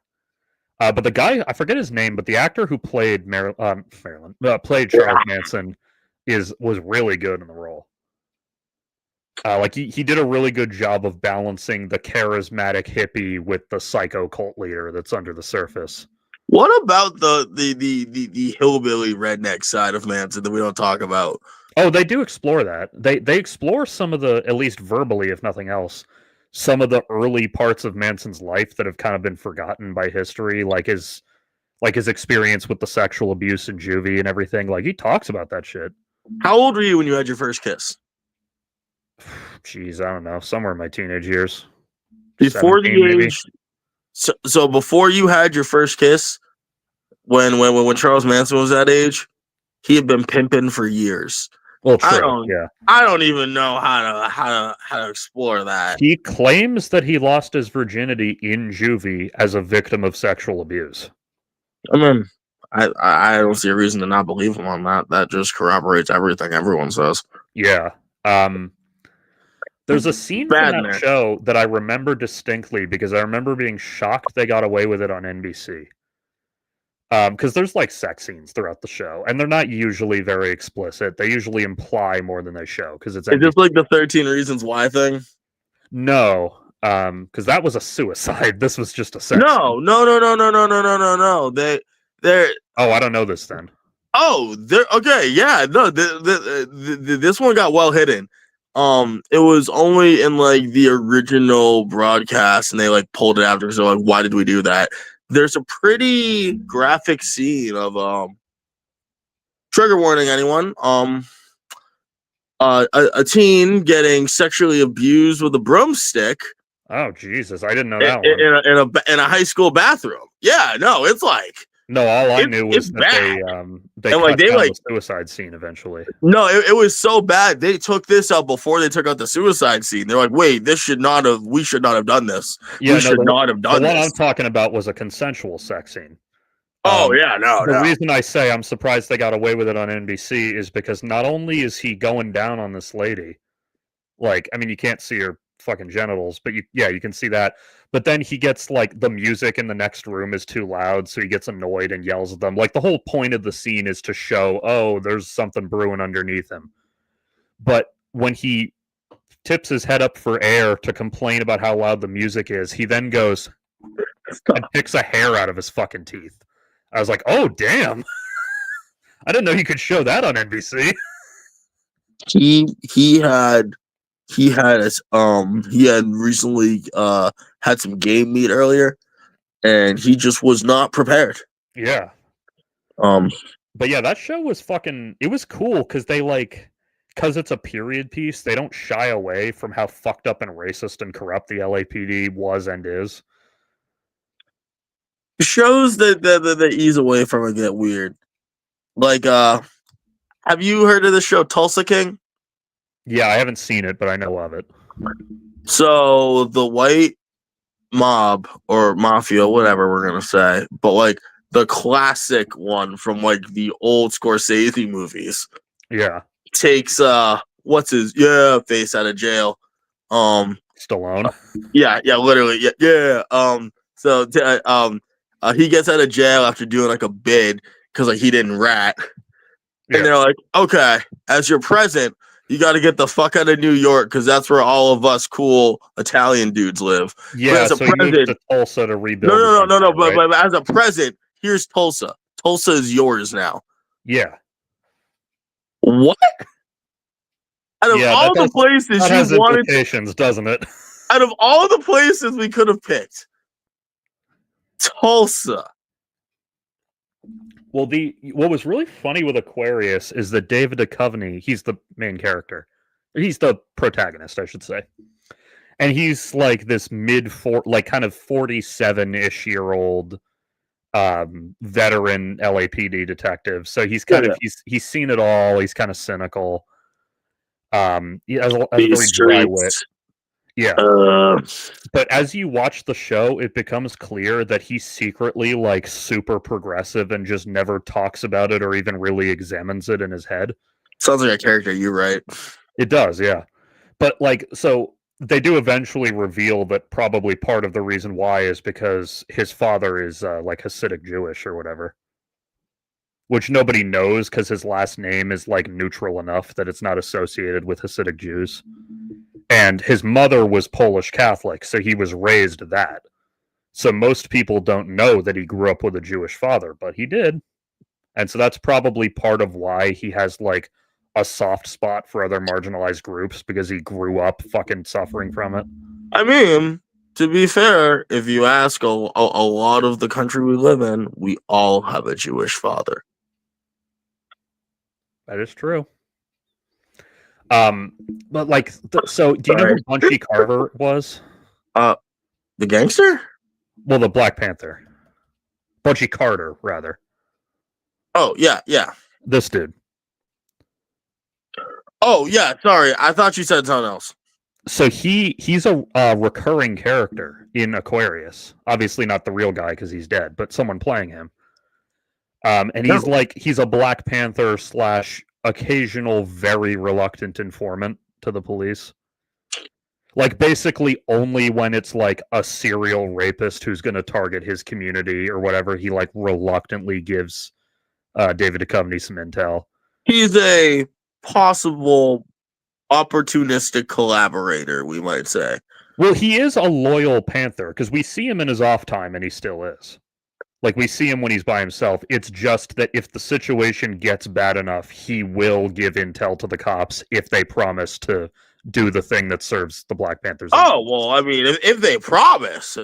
But the guy, I forget his name, but the actor who played played Charles Manson was really good in the role. He did a really good job of balancing the charismatic hippie with the psycho cult leader that's under the surface. What about the hillbilly redneck side of Manson that we don't talk about? Oh, they do explore that. They explore some of the, at least verbally, if nothing else, some of the early parts of Manson's life that have kind of been forgotten by history, like his experience with the sexual abuse in juvie and everything. Like, he talks about that shit. How old were you when you had your first kiss? Jeez, I don't know. Somewhere in my teenage years. Before the age... Maybe. So before you had your first kiss, when Charles Manson was that age, he had been pimping for years. Well, true, I don't even know how to explore that. He claims that he lost his virginity in juvie as a victim of sexual abuse. I mean, I don't see a reason to not believe him on that. That just corroborates everything everyone says. Yeah. There's a scene from that show that I remember distinctly because I remember being shocked they got away with it on NBC. Because there's like sex scenes throughout the show, and they're not usually very explicit. They usually imply more than they show because it's. Is this like the 13 Reasons Why thing? No, because that was a suicide. This was just a sex. No. They're. Oh, I don't know this then. Oh, they're okay. Yeah, no. This one got well hidden. It was only in like the original broadcast, and they like pulled it after. So like, why did we do that? There's a pretty graphic scene of trigger warning, anyone. A teen getting sexually abused with a broomstick. Oh Jesus, I didn't know in, that one. in a high school bathroom. Yeah, no, it's like No, all I knew it's was that bad. they And cut like they down like the suicide scene eventually. no, it was so bad. They took this out before they took out the suicide scene. They're like, wait, we should not have done this. Yeah, We no, should not have the done one this. I'm talking about was a consensual sex scene. Oh yeah, no. The reason I say I'm surprised they got away with it on NBC is because not only is he going down on this lady, like, I mean, you can't see her fucking genitals, but you can see that. But then he gets like the music in the next room is too loud, so he gets annoyed and yells at them. Like the whole point of the scene is to show, oh, there's something brewing underneath him. But when he tips his head up for air to complain about how loud the music is, he then goes and picks a hair out of his fucking teeth. I was like, oh damn. I didn't know you could show that on NBC. He had recently had some game meat earlier, and he just was not prepared. Yeah. But yeah, that show was fucking. It was cool because they like, because it's a period piece, they don't shy away from how fucked up and racist and corrupt the LAPD was and is. Shows that ease away from it get weird. Like, have you heard of the show Tulsa King? Yeah, I haven't seen it, but I know of it. So the white mob or mafia, whatever we're gonna say, but like the classic one from like the old Scorsese movies. Yeah. Takes what's his face out of jail. Stallone. Yeah, literally. Yeah. So he gets out of jail after doing like a bid because like he didn't rat. Yeah. And they're like, okay, as your present, you got to get the fuck out of New York because that's where all of us cool Italian dudes live. Yeah, so he moved to Tulsa to rebuild. No. But as a present, here's Tulsa. Tulsa is yours now. Yeah. What? Out of all the places you wanted, implications, doesn't it? Out of all the places we could have picked, Tulsa. Well, what was really funny with Aquarius is that David Duchovny, he's the main character. He's the protagonist, I should say. And he's like this like kind of 47-ish year old veteran LAPD detective. So he's kind of he's seen it all. He's kind of cynical. He has a very dry wit. Yeah. But as you watch the show, it becomes clear that he's secretly like super progressive and just never talks about it or even really examines it in his head. Sounds like a character you write. It does, yeah. But like, so they do eventually reveal that probably part of the reason why is because his father is like Hasidic Jewish or whatever. Which nobody knows because his last name is like neutral enough that it's not associated with Hasidic Jews. And his mother was Polish Catholic, so he was raised that. So most people don't know that he grew up with a Jewish father, but he did. And so that's probably part of why he has like a soft spot for other marginalized groups, because he grew up fucking suffering from it. I mean, to be fair, if you ask a lot of the country we live in, we all have a Jewish father. That is true. But like, so do you know who Bunchy Carter was? The gangster? Well, the Black Panther. Bunchy Carter, rather. Oh, yeah. This dude. Oh, yeah, sorry. I thought you said something else. So he's a recurring character in Aquarius. Obviously not the real guy because he's dead, but someone playing him. And he's a Black Panther / occasional very reluctant informant to the police. Like basically only when it's like a serial rapist who's going to target his community or whatever, he like reluctantly gives David Duchovny some intel. He's a possible opportunistic collaborator, we might say. Well, he is a loyal Panther because we see him in his off time and he still is. Like, we see him when he's by himself. It's just that if the situation gets bad enough, he will give intel to the cops if they promise to do the thing that serves the Black Panthers. Oh well, I mean, if they promise,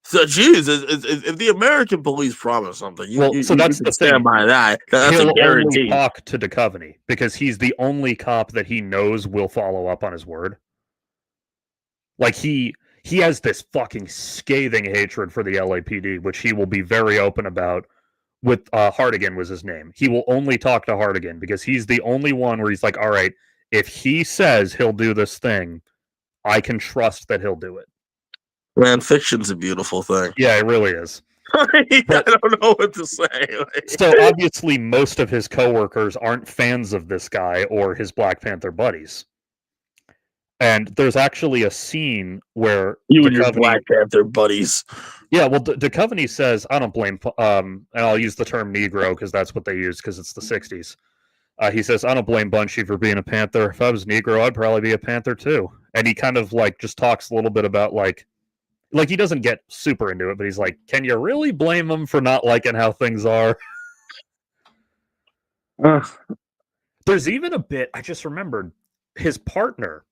so geez, if the American police promise something, So you that's can the stand thing. by that. That's a He'll only guarantee. talk to Duchovny because he's the only cop that he knows will follow up on his word. Like he has this fucking scathing hatred for the LAPD, which he will be very open about. With Hartigan was his name. He will only talk to Hartigan because he's the only one where he's like, all right, if he says he'll do this thing, I can trust that he'll do it. Man, fiction's a beautiful thing. Yeah, it really is. I don't know what to say. So obviously, most of his coworkers aren't fans of this guy or his Black Panther buddies. And there's actually a scene where You and your Black Panther buddies. Yeah, well, Duchovny says, I don't blame, and I'll use the term Negro because that's what they use because it's the 60s. He says, I don't blame Bunchy for being a Panther. If I was Negro, I'd probably be a Panther too. And he kind of like just talks a little bit about like he doesn't get super into it, but he's like, can you really blame him for not liking how things are? There's even a bit, I just remembered, his partner,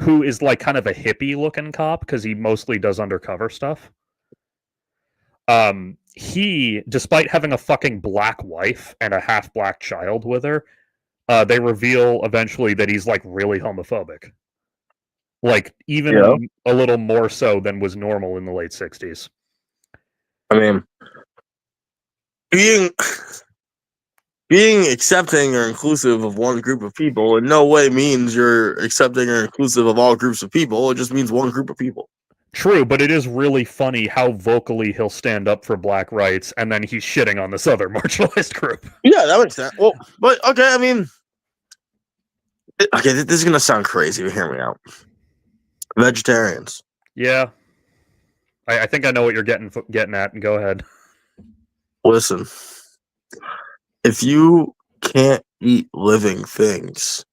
who is like kind of a hippie looking cop because he mostly does undercover stuff. He, despite having a fucking black wife and a half black child with her, they reveal eventually that he's like really homophobic. Like even a little more so than was normal in the late 60s. I mean, being accepting or inclusive of one group of people in no way means you're accepting or inclusive of all groups of people. It just means one group of people. True, but it is really funny how vocally he'll stand up for black rights and then he's shitting on this other marginalized group. Yeah, that makes sense. Well, but okay, I mean, okay, this is gonna sound crazy, but hear me out. Vegetarians. Yeah, I think I know what you're getting at, and go ahead. Listen, if you can't eat living things,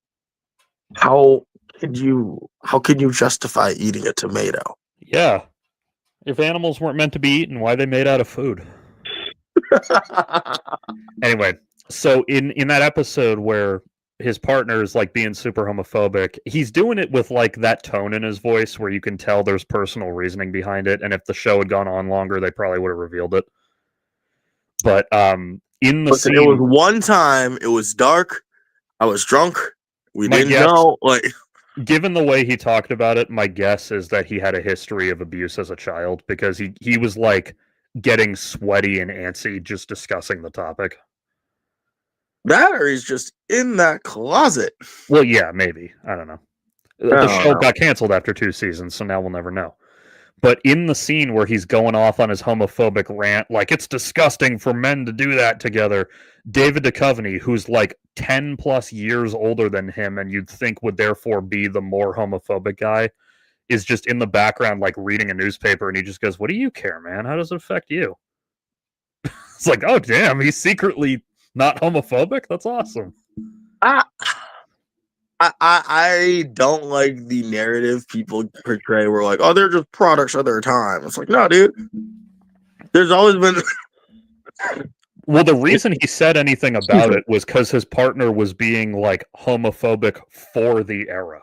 how can you justify eating a tomato? Yeah, if animals weren't meant to be eaten, why are they made out of food? Anyway, so in that episode where his partner is like being super homophobic, he's doing it with like that tone in his voice where you can tell there's personal reasoning behind it, and if the show had gone on longer, they probably would have revealed it. But in the scene, it was one time, it was dark, I was drunk, we didn't know, like, given the way he talked about it, my guess is that he had a history of abuse as a child because he was like getting sweaty and antsy just discussing the topic. That or he's just in that closet. Well, yeah, maybe. I don't know. The show got canceled after 2 seasons, so now we'll never know. But in the scene where he's going off on his homophobic rant, like it's disgusting for men to do that together, David Duchovny, who's like 10 plus years older than him and you'd think would therefore be the more homophobic guy, is just in the background like reading a newspaper, and he just goes, what do you care, man? How does it affect you? It's like, oh damn, he's secretly not homophobic? That's awesome. I don't like the narrative people portray where like, oh, they're just products of their time. It's like, no, dude. There's always been Well, the reason he said anything about it was because his partner was being like homophobic for the era.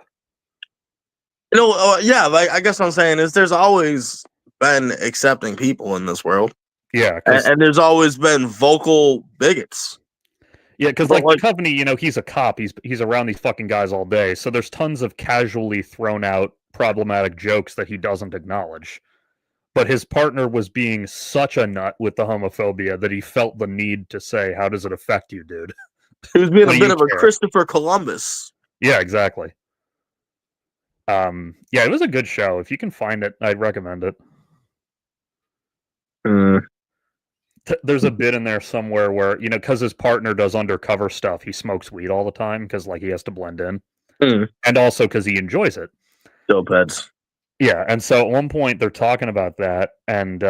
Yeah, like I guess what I'm saying is there's always been accepting people in this world. Yeah, and there's always been vocal bigots. Yeah, because like Duchovny, he's a cop. He's around these fucking guys all day. So there's tons of casually thrown out problematic jokes that he doesn't acknowledge. But his partner was being such a nut with the homophobia that he felt the need to say, how does it affect you, dude? He was being a bit of a Christopher Columbus. Yeah, exactly. Yeah, it was a good show. If you can find it, I'd recommend it. There's a bit in there somewhere where, because his partner does undercover stuff, he smokes weed all the time because, like, he has to blend in. And also because he enjoys it. Dope heads. Yeah, and so at one point they're talking about that, and,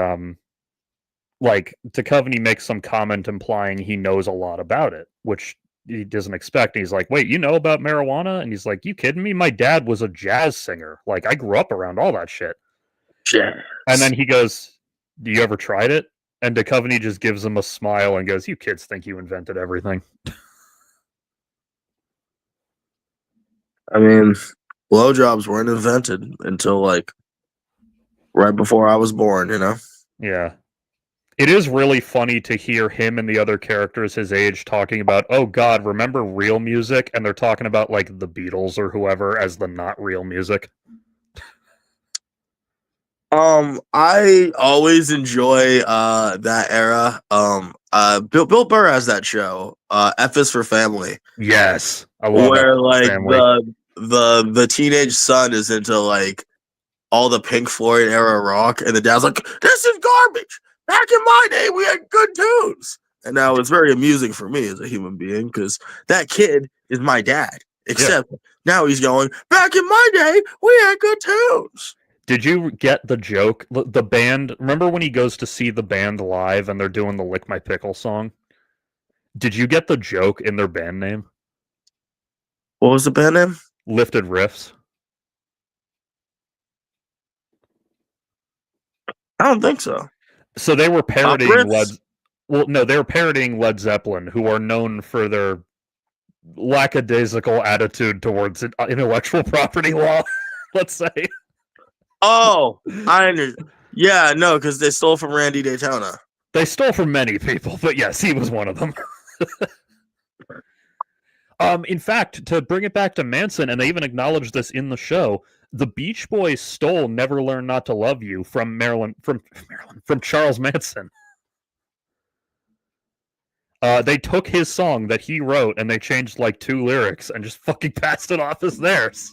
like, Duchovny makes some comment implying he knows a lot about it, which he doesn't expect. And he's like, wait, you know about marijuana? And he's like, you kidding me? My dad was a jazz singer. Like, I grew up around all that shit. Jazz. And then he goes, do you ever tried it? And Duchovny just gives him a smile and goes, you kids think you invented everything. I mean, blowjobs weren't invented until like right before I was born. You know. Yeah. It is really funny to hear him and the other characters his age talking about, oh God, remember real music? And they're talking about like the Beatles or whoever as the not real music. I always enjoy that era. Bill Burr has that show, F is for Family, Yes. I love that where like family. the teenage son is into like all the Pink Floyd era rock, and the dad's like, "This is garbage. Back in my day, we had good tunes." And now it's very amusing for me as a human being because that kid is my dad. Except now he's going, "Back in my day, we had good tunes." Did you get the joke? The band, remember when he goes to see the band live and they're doing the Lick My Pickle song? Did you get the joke in their band name? What was the band name? Lifted Riffs. I don't think so. So they were Top parodying riffs? they were parodying Led Zeppelin, who are known for their lackadaisical attitude towards intellectual property law, let's say. Oh, I understand. Yeah, no, because they stole from Randy Daytona. They stole from many people, but yes, he was one of them. In fact, to bring it back to Manson, and they even acknowledged this in the show, the Beach Boys stole "Never Learn Not to Love You" from from Charles Manson. They took his song that he wrote and they changed like 2 lyrics and just fucking passed it off as theirs.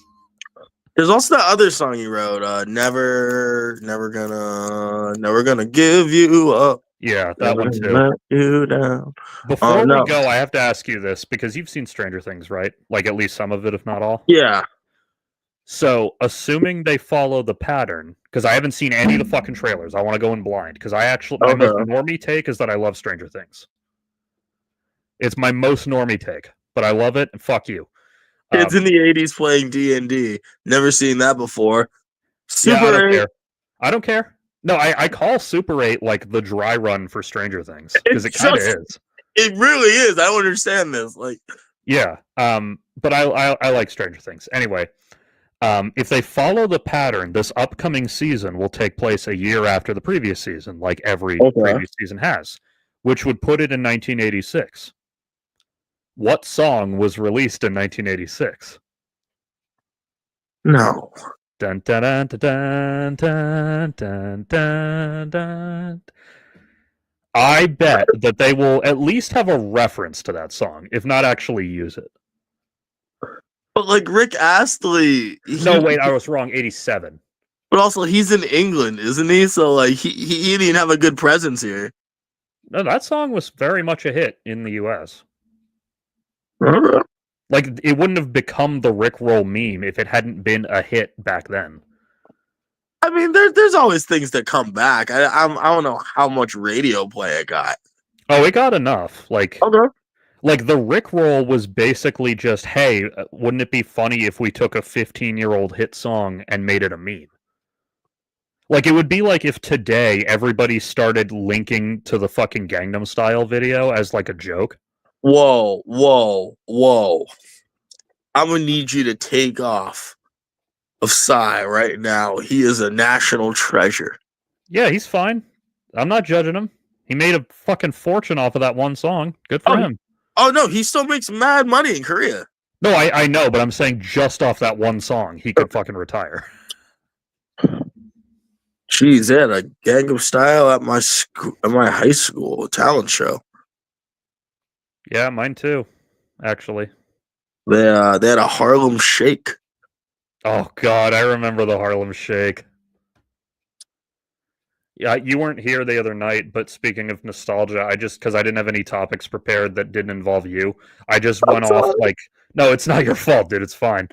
There's also that other song he wrote, never gonna give you up. Yeah, that one too. Let you down. Before No. we go, I have to ask you this because you've seen Stranger Things, right? Like at least some of it, if not all. Yeah. So, assuming they follow the pattern, because I haven't seen any of the fucking trailers, I want to go in blind. Because my most normie take is that I love Stranger Things. It's my most normie take, but I love it. And fuck you. Kids in the 80s playing D&D. Never seen that before. Super I don't 8. Care. I don't care. No, I call Super 8 like the dry run for Stranger Things because it kind of is. It really is. I don't understand this. Like, yeah. But I like Stranger Things. Anyway, if they follow the pattern, this upcoming season will take place a year after the previous season, like every previous season has, which would put it in 1986. What song was released in 1986? No. Dun, dun, dun, dun, dun, dun, dun, dun. I bet that they will at least have a reference to that song, if not actually use it. But like Rick Astley. No, wait, I was wrong. 87. But also, he's in England, isn't he? So like, he didn't have a good presence here. No, that song was very much a hit in the U.S. Like, it wouldn't have become the Rickroll meme if it hadn't been a hit back then. I mean, there's always things that come back. I don't know how much radio play it got. Oh, it got enough. Like, okay. Like, the Rickroll was basically just, hey, wouldn't it be funny if we took a 15-year-old hit song and made it a meme? Like, it would be like if today everybody started linking to the fucking Gangnam Style video as, like, a joke. Whoa. I'm gonna need you to take off of Psy right now. He is a national treasure. Yeah, he's fine. I'm not judging him. He made a fucking fortune off of that one song. Good for him. Oh, no, he still makes mad money in Korea. No, I know, but I'm saying just off that one song, he could fucking retire. Jeez, they had a Gangnam Style at my high school talent show. Yeah, mine too, actually. They had a Harlem Shake. Oh God, I remember the Harlem Shake. Yeah, you weren't here the other night, but speaking of nostalgia, because I didn't have any topics prepared that didn't involve you, I just went off like, no, it's not your fault, dude. It's fine.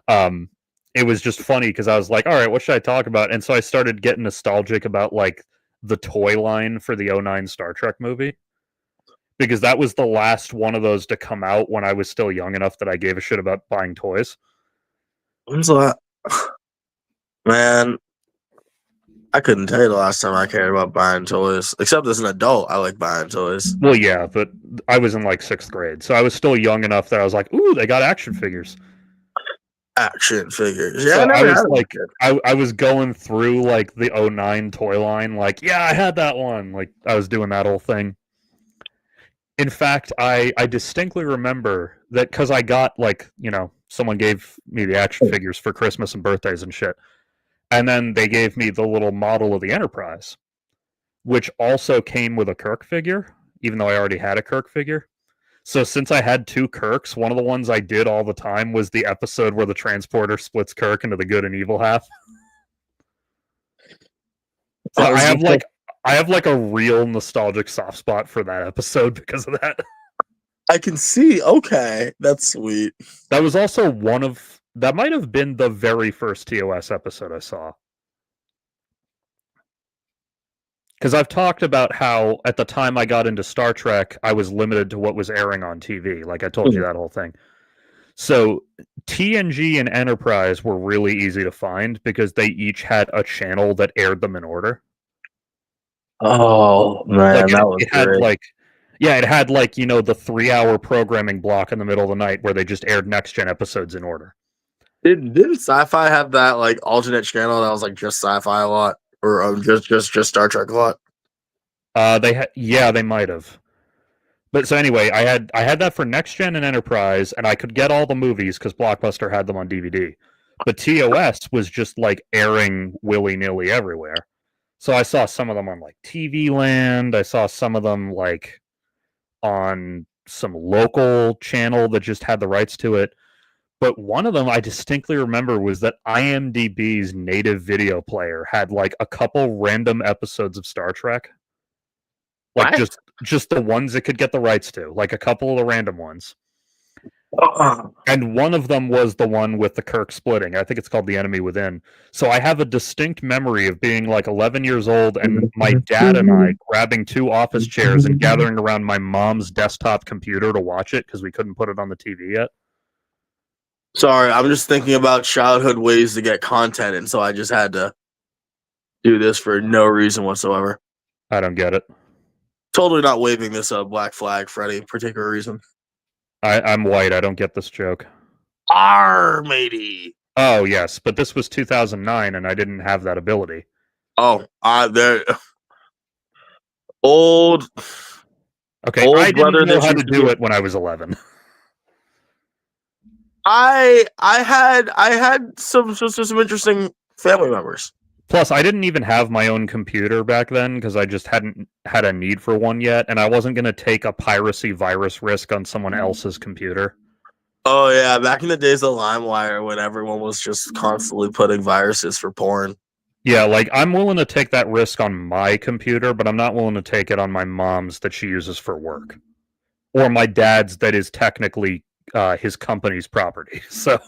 It was just funny because I was like, all right, what should I talk about? And so I started getting nostalgic about like the toy line for the 2009 Star Trek movie. Because that was the last one of those to come out when I was still young enough that I gave a shit about buying toys. When's that? Man, I couldn't tell you the last time I cared about buying toys. Except as an adult, I like buying toys. Well, yeah, but I was in like 6th grade, so I was still young enough that I was like, ooh, they got action figures. action figures. Yeah, I So I never had was them. like, I was going through like the '09 toy line, like, yeah, I had that one. Like I was doing that whole thing. In fact, I distinctly remember that because I got like, someone gave me the action figures for Christmas and birthdays and shit. And then they gave me the little model of the Enterprise, which also came with a Kirk figure, even though I already had a Kirk figure. So since I had two Kirks, one of the ones I did all the time was the episode where the transporter splits Kirk into the good and evil half. So I was gonna say, I have like a real nostalgic soft spot for that episode because of that. I can see. Okay, that's sweet. That was also that might have been the very first TOS episode I saw. Because I've talked about how at the time I got into Star Trek, I was limited to what was airing on TV. Like I told you that whole thing. So TNG and Enterprise were really easy to find because they each had a channel that aired them in order. Oh Like man, that was it had great. like, yeah, it had like, the 3 hour programming block in the middle of the night where they just aired next gen episodes in order. Didn't Sci-Fi have that like alternate channel that was like just Sci-Fi a lot, or just Star Trek a lot? Yeah, they might have. But so anyway, I had that for Next Gen and Enterprise, and I could get all the movies because Blockbuster had them on DVD. But TOS was just like airing willy nilly everywhere. So I saw some of them on like TV Land. I saw some of them like on some local channel that just had the rights to it. But one of them I distinctly remember was that IMDb's native video player had like a couple random episodes of Star Trek, like What? just the ones it could get the rights to, like a couple of the random ones. Uh, And one of them was the one with the Kirk splitting. I think it's called The Enemy Within. So I have a distinct memory of being like 11 years old and my dad and I grabbing two office chairs and gathering around my mom's desktop computer to watch it because we couldn't put it on the TV yet. Sorry, I'm just thinking about childhood ways to get content, and so I just had to do this for no reason whatsoever. I don't get it. Totally not waving this black flag for any particular reason. I'm white. I don't get this joke. R matey. Oh, yes, but this was 2009 and I didn't have that ability. Oh, there. Old. Okay, Old I brother didn't know that how you to do it when I was 11. I had some interesting family members. Plus, I didn't even have my own computer back then because I just hadn't had a need for one yet, and I wasn't going to take a piracy virus risk on someone else's computer. Oh yeah, back in the days of LimeWire when everyone was just constantly putting viruses for porn. Yeah, like I'm willing to take that risk on my computer, but I'm not willing to take it on my mom's that she uses for work, or my dad's that is technically his company's property. So,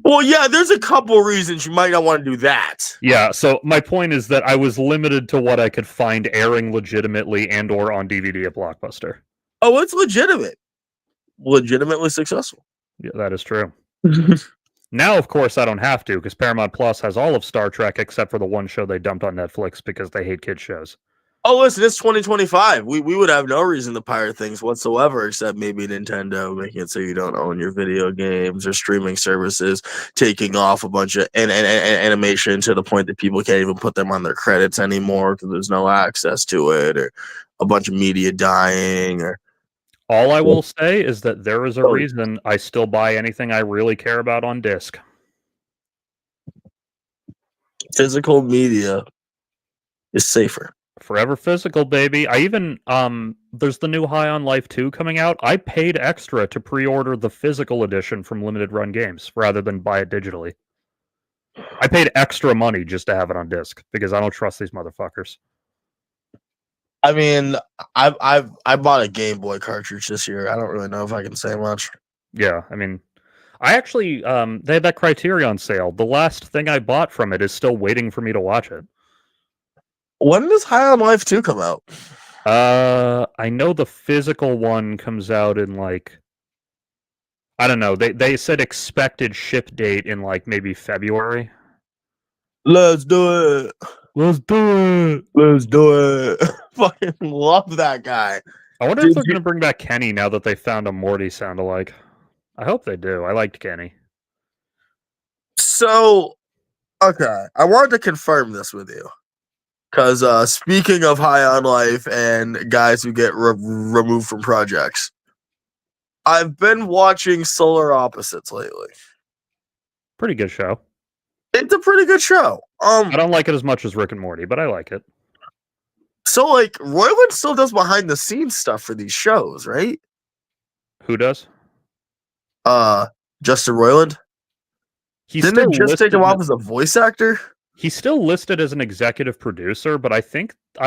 Well, yeah, there's a couple reasons you might not want to do that. yeah. So my point is that I was limited to what I could find airing legitimately and/or on DVD at Blockbuster. Oh, it's legitimately successful. Yeah, that is true. Now, of course, I don't have to because Paramount Plus has all of Star Trek except for the one show they dumped on Netflix because they hate kids shows. Oh, listen, it's 2025. We would have no reason to pirate things whatsoever, except maybe Nintendo making it so you don't own your video games or streaming services, taking off a bunch of animation to the point that people can't even put them on their credits anymore because there's no access to it, or a bunch of media dying. Or All I will say is that there is a reason I still buy anything I really care about on disc. physical media is safer. Forever physical, baby. I even there's the new High on Life 2 coming out. I paid extra to pre-order the physical edition from Limited Run Games rather than buy it digitally. I paid extra money just to have it on disc because I don't trust these motherfuckers. I mean, I bought a Game Boy cartridge this year. I don't really know if I can say much. Yeah, I mean, I actually they had that Criterion sale. The last thing I bought from it is still waiting for me to watch it. When does High on Life 2 come out? I know the physical one comes out in like, I don't know. They said expected ship date in like maybe February. Let's do it. Let's do it. Let's do it. Fucking love that guy. I wonder if they're going to bring back Kenny now that they found a Morty sound alike. I hope they do. I liked Kenny. So, okay, I wanted to confirm this with you. Because speaking of high on life and guys who get removed from projects, I've been watching Solar Opposites lately. Pretty good show. It's a pretty good show. I don't like it as much as Rick and Morty, but I like it. So like Roiland still does behind the scenes stuff for these shows, right? Who does? Justin Roiland. He's Didn't they still just take him listed off as a voice actor? He's still listed as an executive producer, but I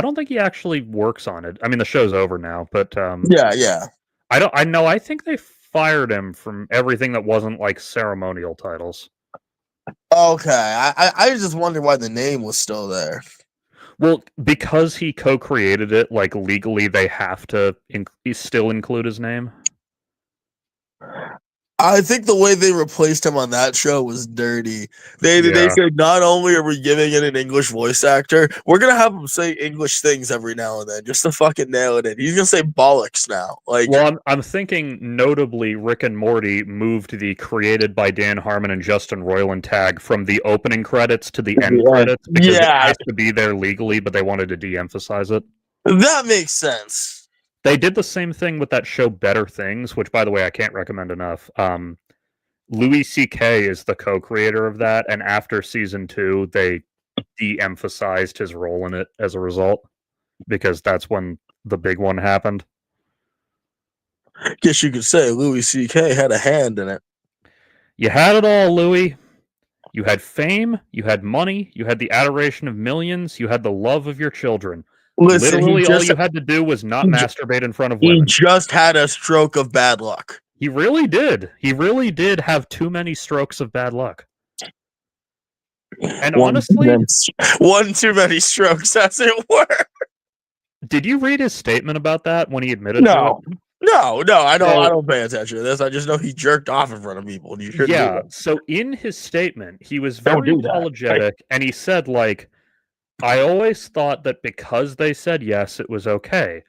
don't think he actually works on it. I mean, the show's over now, but Yeah. I think they fired him from everything that wasn't like ceremonial titles. Okay, I was just wondering why the name was still there. Well, because he co-created it, like legally, they have to still include his name. I think the way they replaced him on that show was dirty. They Yeah. said not only are we giving it an English voice actor, we're gonna have him say English things every now and then just to fucking nail it in. He's gonna say bollocks now. Like, well, I'm thinking notably, Rick and Morty moved the created by Dan Harmon and Justin Roiland tag from the opening credits to the end credits because it has to be there legally, but they wanted to de-emphasize it. That makes sense. They did the same thing with that show Better Things, which, by the way, I can't recommend enough. Louis C.K. is the co-creator of that, and after season 2, they de-emphasized his role in it as a result, because that's when the big one happened. Guess you could say Louis C.K. had a hand in it. You had it all, Louis. You had fame, you had money, you had the adoration of millions, you had the love of your children. Listen, literally all you had to do was not masturbate in front of women. He just had a stroke of bad luck. He really did. He really did have too many strokes of bad luck. And honestly, one too many strokes, as it were. Did you read his statement about that when he admitted to it? No, I don't pay attention to this. I just know he jerked off in front of people. And you shouldn't do that. So in his statement, he was very apologetic, and he said, like, I always thought that because they said yes, it was okay.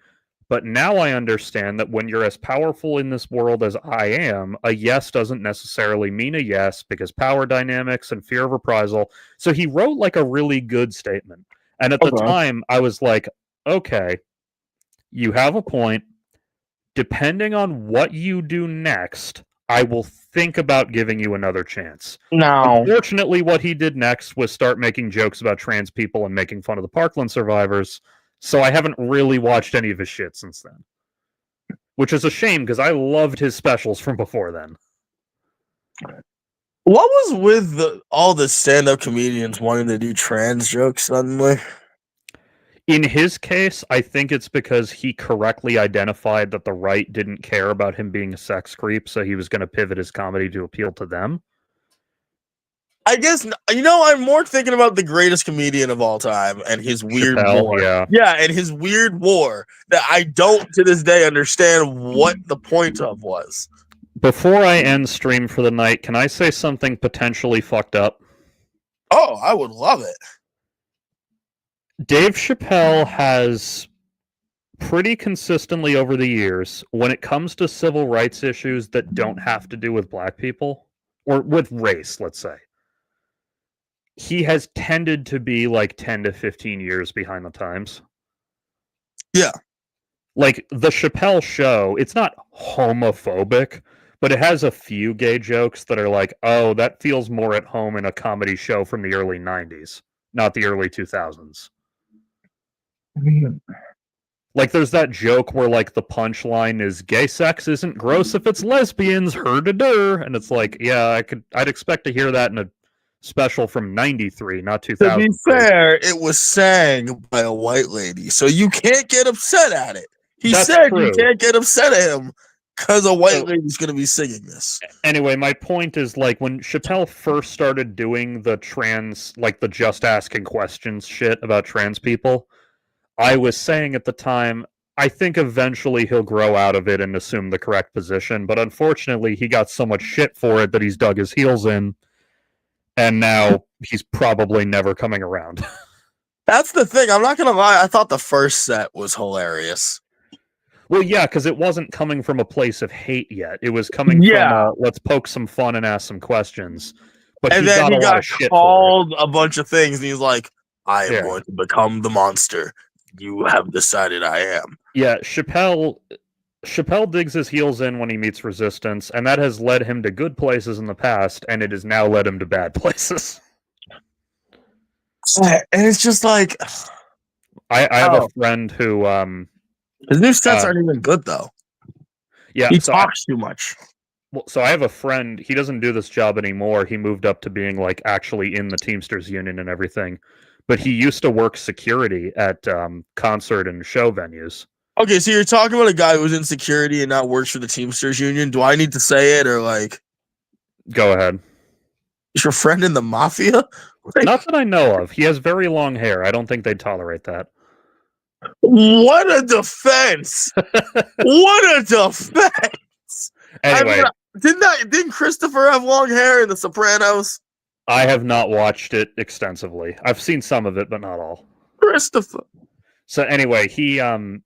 But now I understand that when you're as powerful in this world as I am, a yes doesn't necessarily mean a yes because power dynamics and fear of reprisal. So he wrote like a really good statement. And at the time, I was like, okay, you have a point. Depending on what you do next, I will think about giving you another chance. No. Unfortunately, what he did next was start making jokes about trans people and making fun of the Parkland survivors. So I haven't really watched any of his shit since then. Which is a shame, because I loved his specials from before then. What was with all the stand-up comedians wanting to do trans jokes suddenly? In his case, I think it's because he correctly identified that the right didn't care about him being a sex creep, so he was going to pivot his comedy to appeal to them. I guess, I'm more thinking about the greatest comedian of all time and his weird war. Yeah, and his weird war that I don't, to this day, understand what the point of was. Before I end stream for the night, can I say something potentially fucked up? Oh, I would love it. Dave Chappelle has pretty consistently over the years, when it comes to civil rights issues that don't have to do with black people, or with race, let's say, he has tended to be like 10 to 15 years behind the times. Yeah. Like, the Chappelle Show, it's not homophobic, but it has a few gay jokes that are like, oh, that feels more at home in a comedy show from the early 90s, not the early 2000s. Like, there's that joke where, like, the punchline is, gay sex isn't gross if it's lesbians, her-da-dur, and it's like, yeah, I'd expect to hear that in a special from 93, not 2000. To be fair, it was sang by a white lady, so you can't get upset at it. That's said true. You can't get upset at him because a white lady's going to be singing this. Anyway, my point is, like, when Chappelle first started doing the the just asking questions shit about trans people, I was saying at the time, I think eventually he'll grow out of it and assume the correct position, but unfortunately he got so much shit for it that he's dug his heels in. And now he's probably never coming around. That's the thing. I'm not going to lie. I thought the first set was hilarious. Well, yeah, because it wasn't coming from a place of hate yet. It was coming from let's poke some fun and ask some questions. but And he then got he a lot got of shit for it. called a bunch of things, and he's like, I am Yeah. going to become the monster you have decided I am. Yeah, Chappelle digs his heels in when he meets resistance, and that has led him to good places in the past, and it has now led him to bad places. And it's just like, I have a friend who his new sets aren't even good though. Yeah, He talks too much. So I have a friend, he doesn't do this job anymore. He moved up to being like actually in the Teamsters union and everything. But he used to work security at concert and show venues. Okay, so you're talking about a guy who's in security and now works for the Teamsters union. Do I need to say it or like? Go ahead. Is your friend in the mafia? Not that I know of. He has very long hair. I don't think they'd tolerate that. What a defense! What a defense! Anyway, didn't Christopher have long hair in The Sopranos? I have not watched it extensively. I've seen some of it, but not all. Christopher. So anyway, he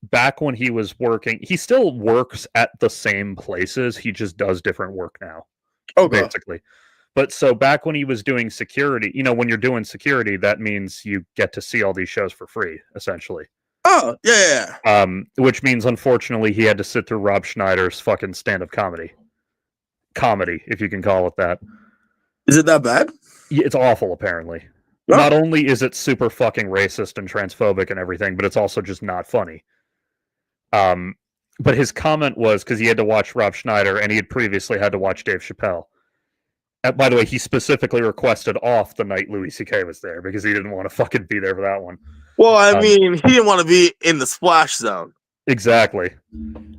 back when he was working, he still works at the same places. He just does different work now. Okay. Basically. But so back when he was doing security, when you're doing security, that means you get to see all these shows for free, essentially. Oh, yeah. Which means, unfortunately, he had to sit through Rob Schneider's fucking stand-up comedy. Comedy, if you can call it that. Is it that bad? Yeah, it's awful, apparently. Oh. Not only is it super fucking racist and transphobic and everything, but it's also just not funny. But his comment was, because he had to watch Rob Schneider, and he had previously had to watch Dave Chappelle. By the way, he specifically requested off the night Louis C.K. was there because he didn't want to fucking be there for that one. Well, I mean, he didn't want to be in the splash zone. Exactly.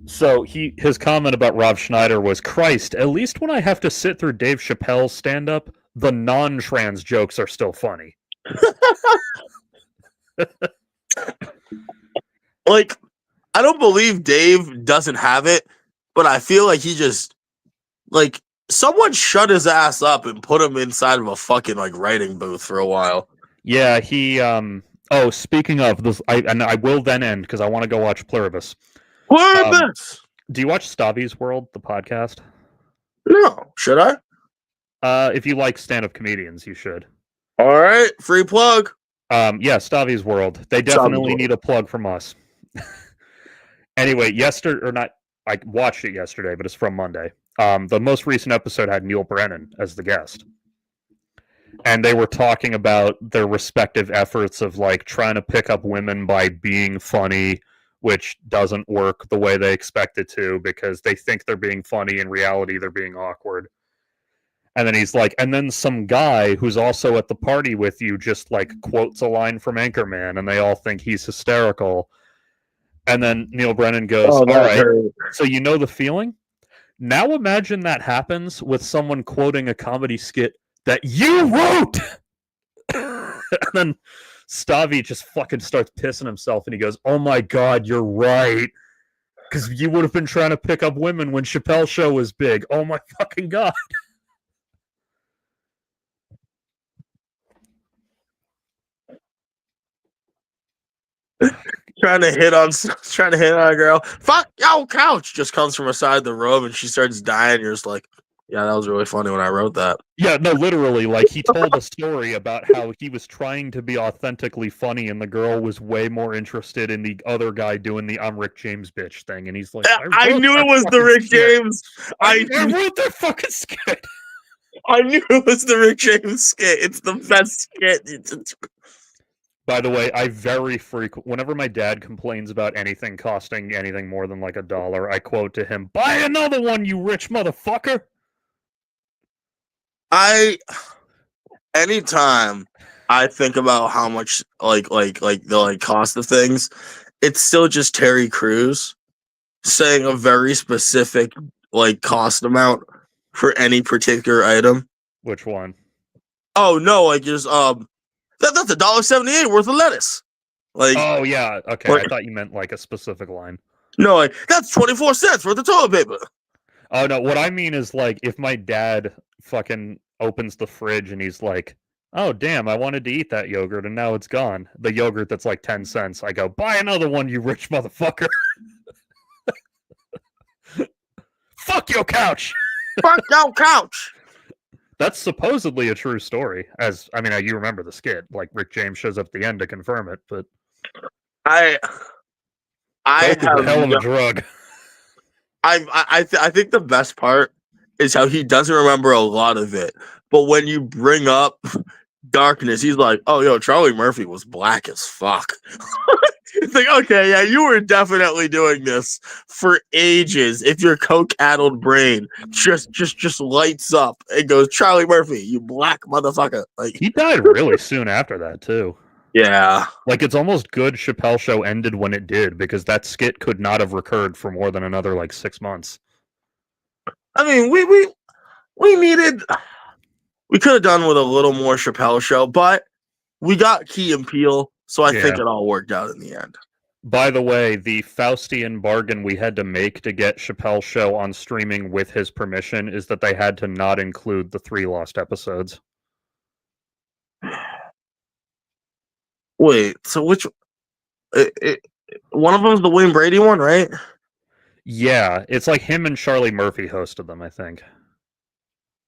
So his comment about Rob Schneider was, Christ, at least when I have to sit through Dave Chappelle's stand-up, the non-trans jokes are still funny. Like, I don't believe Dave doesn't have it, but I feel like he just, like, someone shut his ass up and put him inside of a fucking, like, writing booth for a while. Yeah, he, speaking of this, I will then end, because I want to go watch Pluribus. Pluribus! Do you watch Stavi's World, the podcast? No. Should I? If you like stand-up comedians, you should. All right, free plug. Yeah, Stavi's World. They definitely need a plug from us. Anyway, I watched it yesterday, but it's from Monday. The most recent episode had Neil Brennan as the guest. And they were talking about their respective efforts of like trying to pick up women by being funny, which doesn't work the way they expect it to because they think they're being funny. In reality, they're being awkward. And then he's like, and then some guy who's also at the party with you just like quotes a line from Anchorman and they all think he's hysterical. And then Neil Brennan goes, all right, so you know the feeling? Now imagine that happens with someone quoting a comedy skit that you wrote! And then Stavi just fucking starts pissing himself and he goes, oh my God, you're right. Because you would have been trying to pick up women when Chappelle's show was big. Oh my fucking God. trying to hit on a girl. Fuck your couch just comes from aside the room and she starts dying. You're just like, yeah, that was really funny when I wrote that. Yeah, no, literally, like he told a story about how he was trying to be authentically funny and the girl was way more interested in the other guy doing the I'm Rick James bitch thing. And he's like, I knew it was the Rick James. I wrote that fucking skit. I knew it was the Rick James skit. It's the best skit. By the way, I very frequent, whenever my dad complains about anything costing anything more than like $1, I quote to him, buy another one, you rich motherfucker. Anytime I think about how much the cost of things, it's still just Terry Crews saying a very specific cost amount for any particular item. Which one? Oh no, just that's $1.78 worth of lettuce. Oh yeah, okay. I thought you meant like a specific line. No, that's 24 cents worth of toilet paper. Oh no, what I mean is like if my dad fucking opens the fridge and he's like, oh damn, I wanted to eat that yogurt and now it's gone. The yogurt that's like 10 cents. I go, buy another one, you rich motherfucker. Fuck your couch. Fuck your couch. That's supposedly a true story. As I mean, you remember the skit? Like Rick James shows up at the end to confirm it, but I I coke is a have hell of a no, drug. I think the best part is how he doesn't remember a lot of it, but when you bring up darkness, he's like, "Oh, yo, Charlie Murphy was black as fuck." It's like, okay, yeah, you were definitely doing this for ages. If your coke-addled brain just lights up and goes, Charlie Murphy, you black motherfucker. Like, He died really soon after that too. yeah. Like it's almost good Chappelle Show ended when it did because that skit could not have recurred for more than another like 6 months. I mean, we needed, we could have done with a little more Chappelle Show, but we got Key and Peele, so I think Yeah. it all worked out in the end. By the way, the Faustian bargain we had to make to get Chappelle's Show on streaming with his permission is that they had to not include the 3 lost episodes. Wait, so which one of them is the Wayne Brady one, right? Yeah, it's like him and Charlie Murphy hosted them, I think.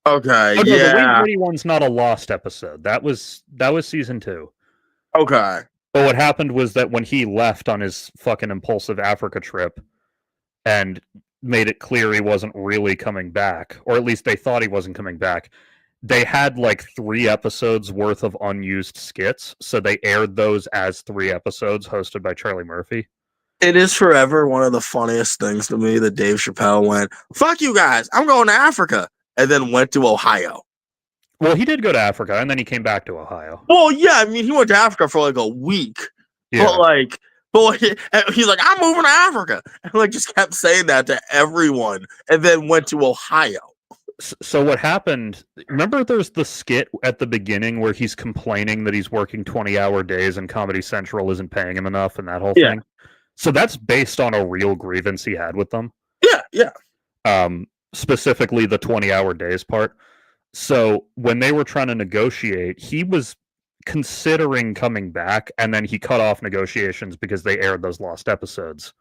Okay, Oh no, the Wayne yeah. Brady one's not a lost episode. That was season 2. Okay. But what happened was that when he left on his fucking impulsive Africa trip and made it clear he wasn't really coming back, or at least they thought he wasn't coming back, they had like 3 episodes worth of unused skits, so they aired those as 3 episodes hosted by Charlie Murphy. It is forever one of the funniest things to me that Dave Chappelle went, fuck you guys, I'm going to Africa, and then went to Ohio. Well, he did go to Africa, and then he came back to Ohio. Well, yeah, I mean, he went to Africa for like a week, Yeah. but he's like, I'm moving to Africa, and like just kept saying that to everyone, and then went to Ohio. So what happened, remember there's the skit at the beginning where he's complaining that he's working 20-hour days and Comedy Central isn't paying him enough and that whole thing? So that's based on a real grievance he had with them. Yeah. Specifically the 20-hour days part. So when they were trying to negotiate, he was considering coming back, and then he cut off negotiations because they aired those lost episodes.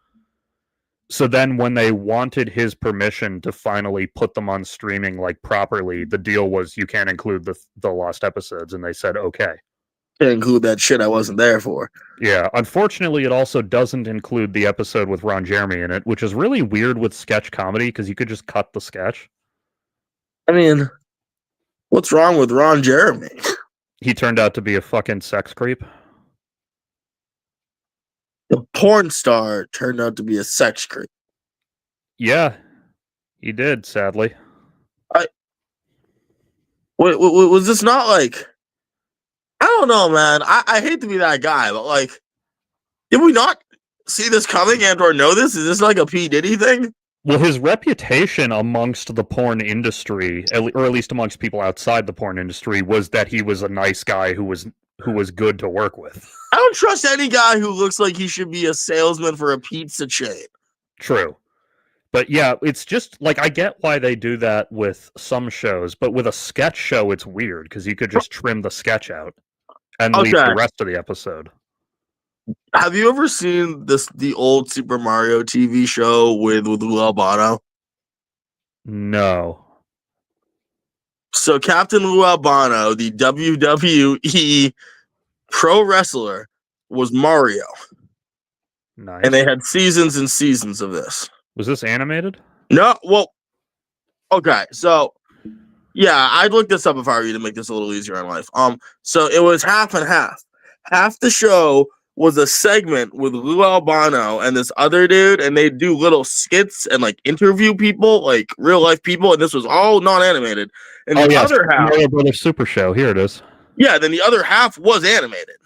So then when they wanted his permission to finally put them on streaming like properly, the deal was you can't include the lost episodes, and they said okay. Can't include that shit I wasn't there for. Yeah, unfortunately it also doesn't include the episode with Ron Jeremy in it, which is really weird with sketch comedy because you could just cut the sketch. I mean, what's wrong with Ron Jeremy? He turned out to be a fucking sex creep. The porn star turned out to be a sex creep. Yeah, he did, sadly. Was this not like, I don't know, man. I hate to be that guy, but like, did we not see this coming and or know this? Is this like a P. Diddy thing? Well, his reputation amongst the porn industry, or at least amongst people outside the porn industry, was that he was a nice guy who was good to work with. I don't trust any guy who looks like he should be a salesman for a pizza chain. True. But yeah, it's just like I get why they do that with some shows, but with a sketch show, it's weird because you could just trim the sketch out and leave the rest of the episode. Have you ever seen the old Super Mario TV show with Lou Albano? No. So Captain Lou Albano, the WWE pro wrestler, was Mario. Nice. And they had seasons and seasons of this. Was this animated? No, well, okay, so yeah, I'd look this up if I were you to make this a little easier in life. So it was half and half. Half the show was a segment with Lou Albano and this other dude, and they do little skits and like interview people, like real life people, and this was all non-animated. And the other half, Mario Brothers Super Show. Here it is. Yeah, then the other half was animated.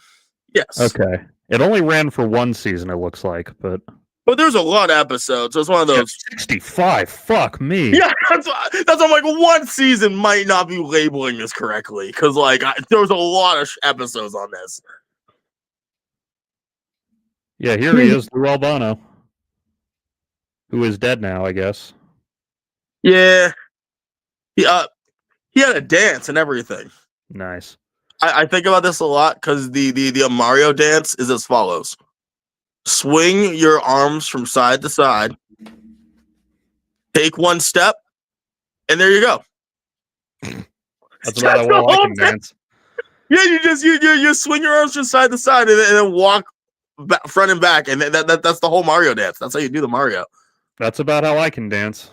Yes. Okay. It only ran for 1 season, it looks like, but there's a lot of episodes, so it's one of those. 65. Fuck me. Yeah, that's I'm like, 1 season might not be labeling this correctly because like there was a lot of episodes on this. Yeah, here he is, Lou Albano, who is dead now, I guess. Yeah, he had a dance and everything. Nice. I think about this a lot because the Mario dance is as follows: swing your arms from side to side, take 1 step, and there you go. That's about how the well I whole can thing. dance. Yeah, you swing your arms from side to side and then walk front and back, and that's the whole Mario dance. That's how you do the Mario. That's about how I can dance.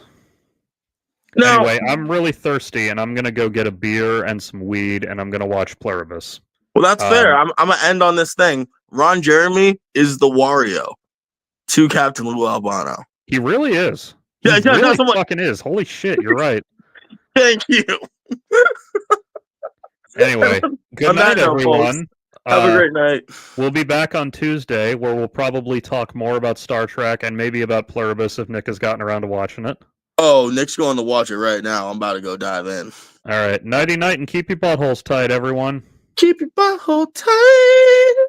Now, Anyway, I'm really thirsty, and I'm gonna go get a beer and some weed, and I'm gonna watch Pluribus. well, that's fair. I'm gonna end on this thing. Ron Jeremy is the Wario to Captain Lou Albano. He really is. He Yeah, really someone. fucking is. Holy shit, you're right. Thank you. Anyway, good On that night, note, folks, everyone. have a great night. We'll be back on Tuesday, where we'll probably talk more about Star Trek and maybe about Pluribus if Nick has gotten around to watching it. Oh, Nick's going to watch it right now. I'm about to go dive in. All right, nighty night, and keep your buttholes tight, everyone. Keep your butthole tight.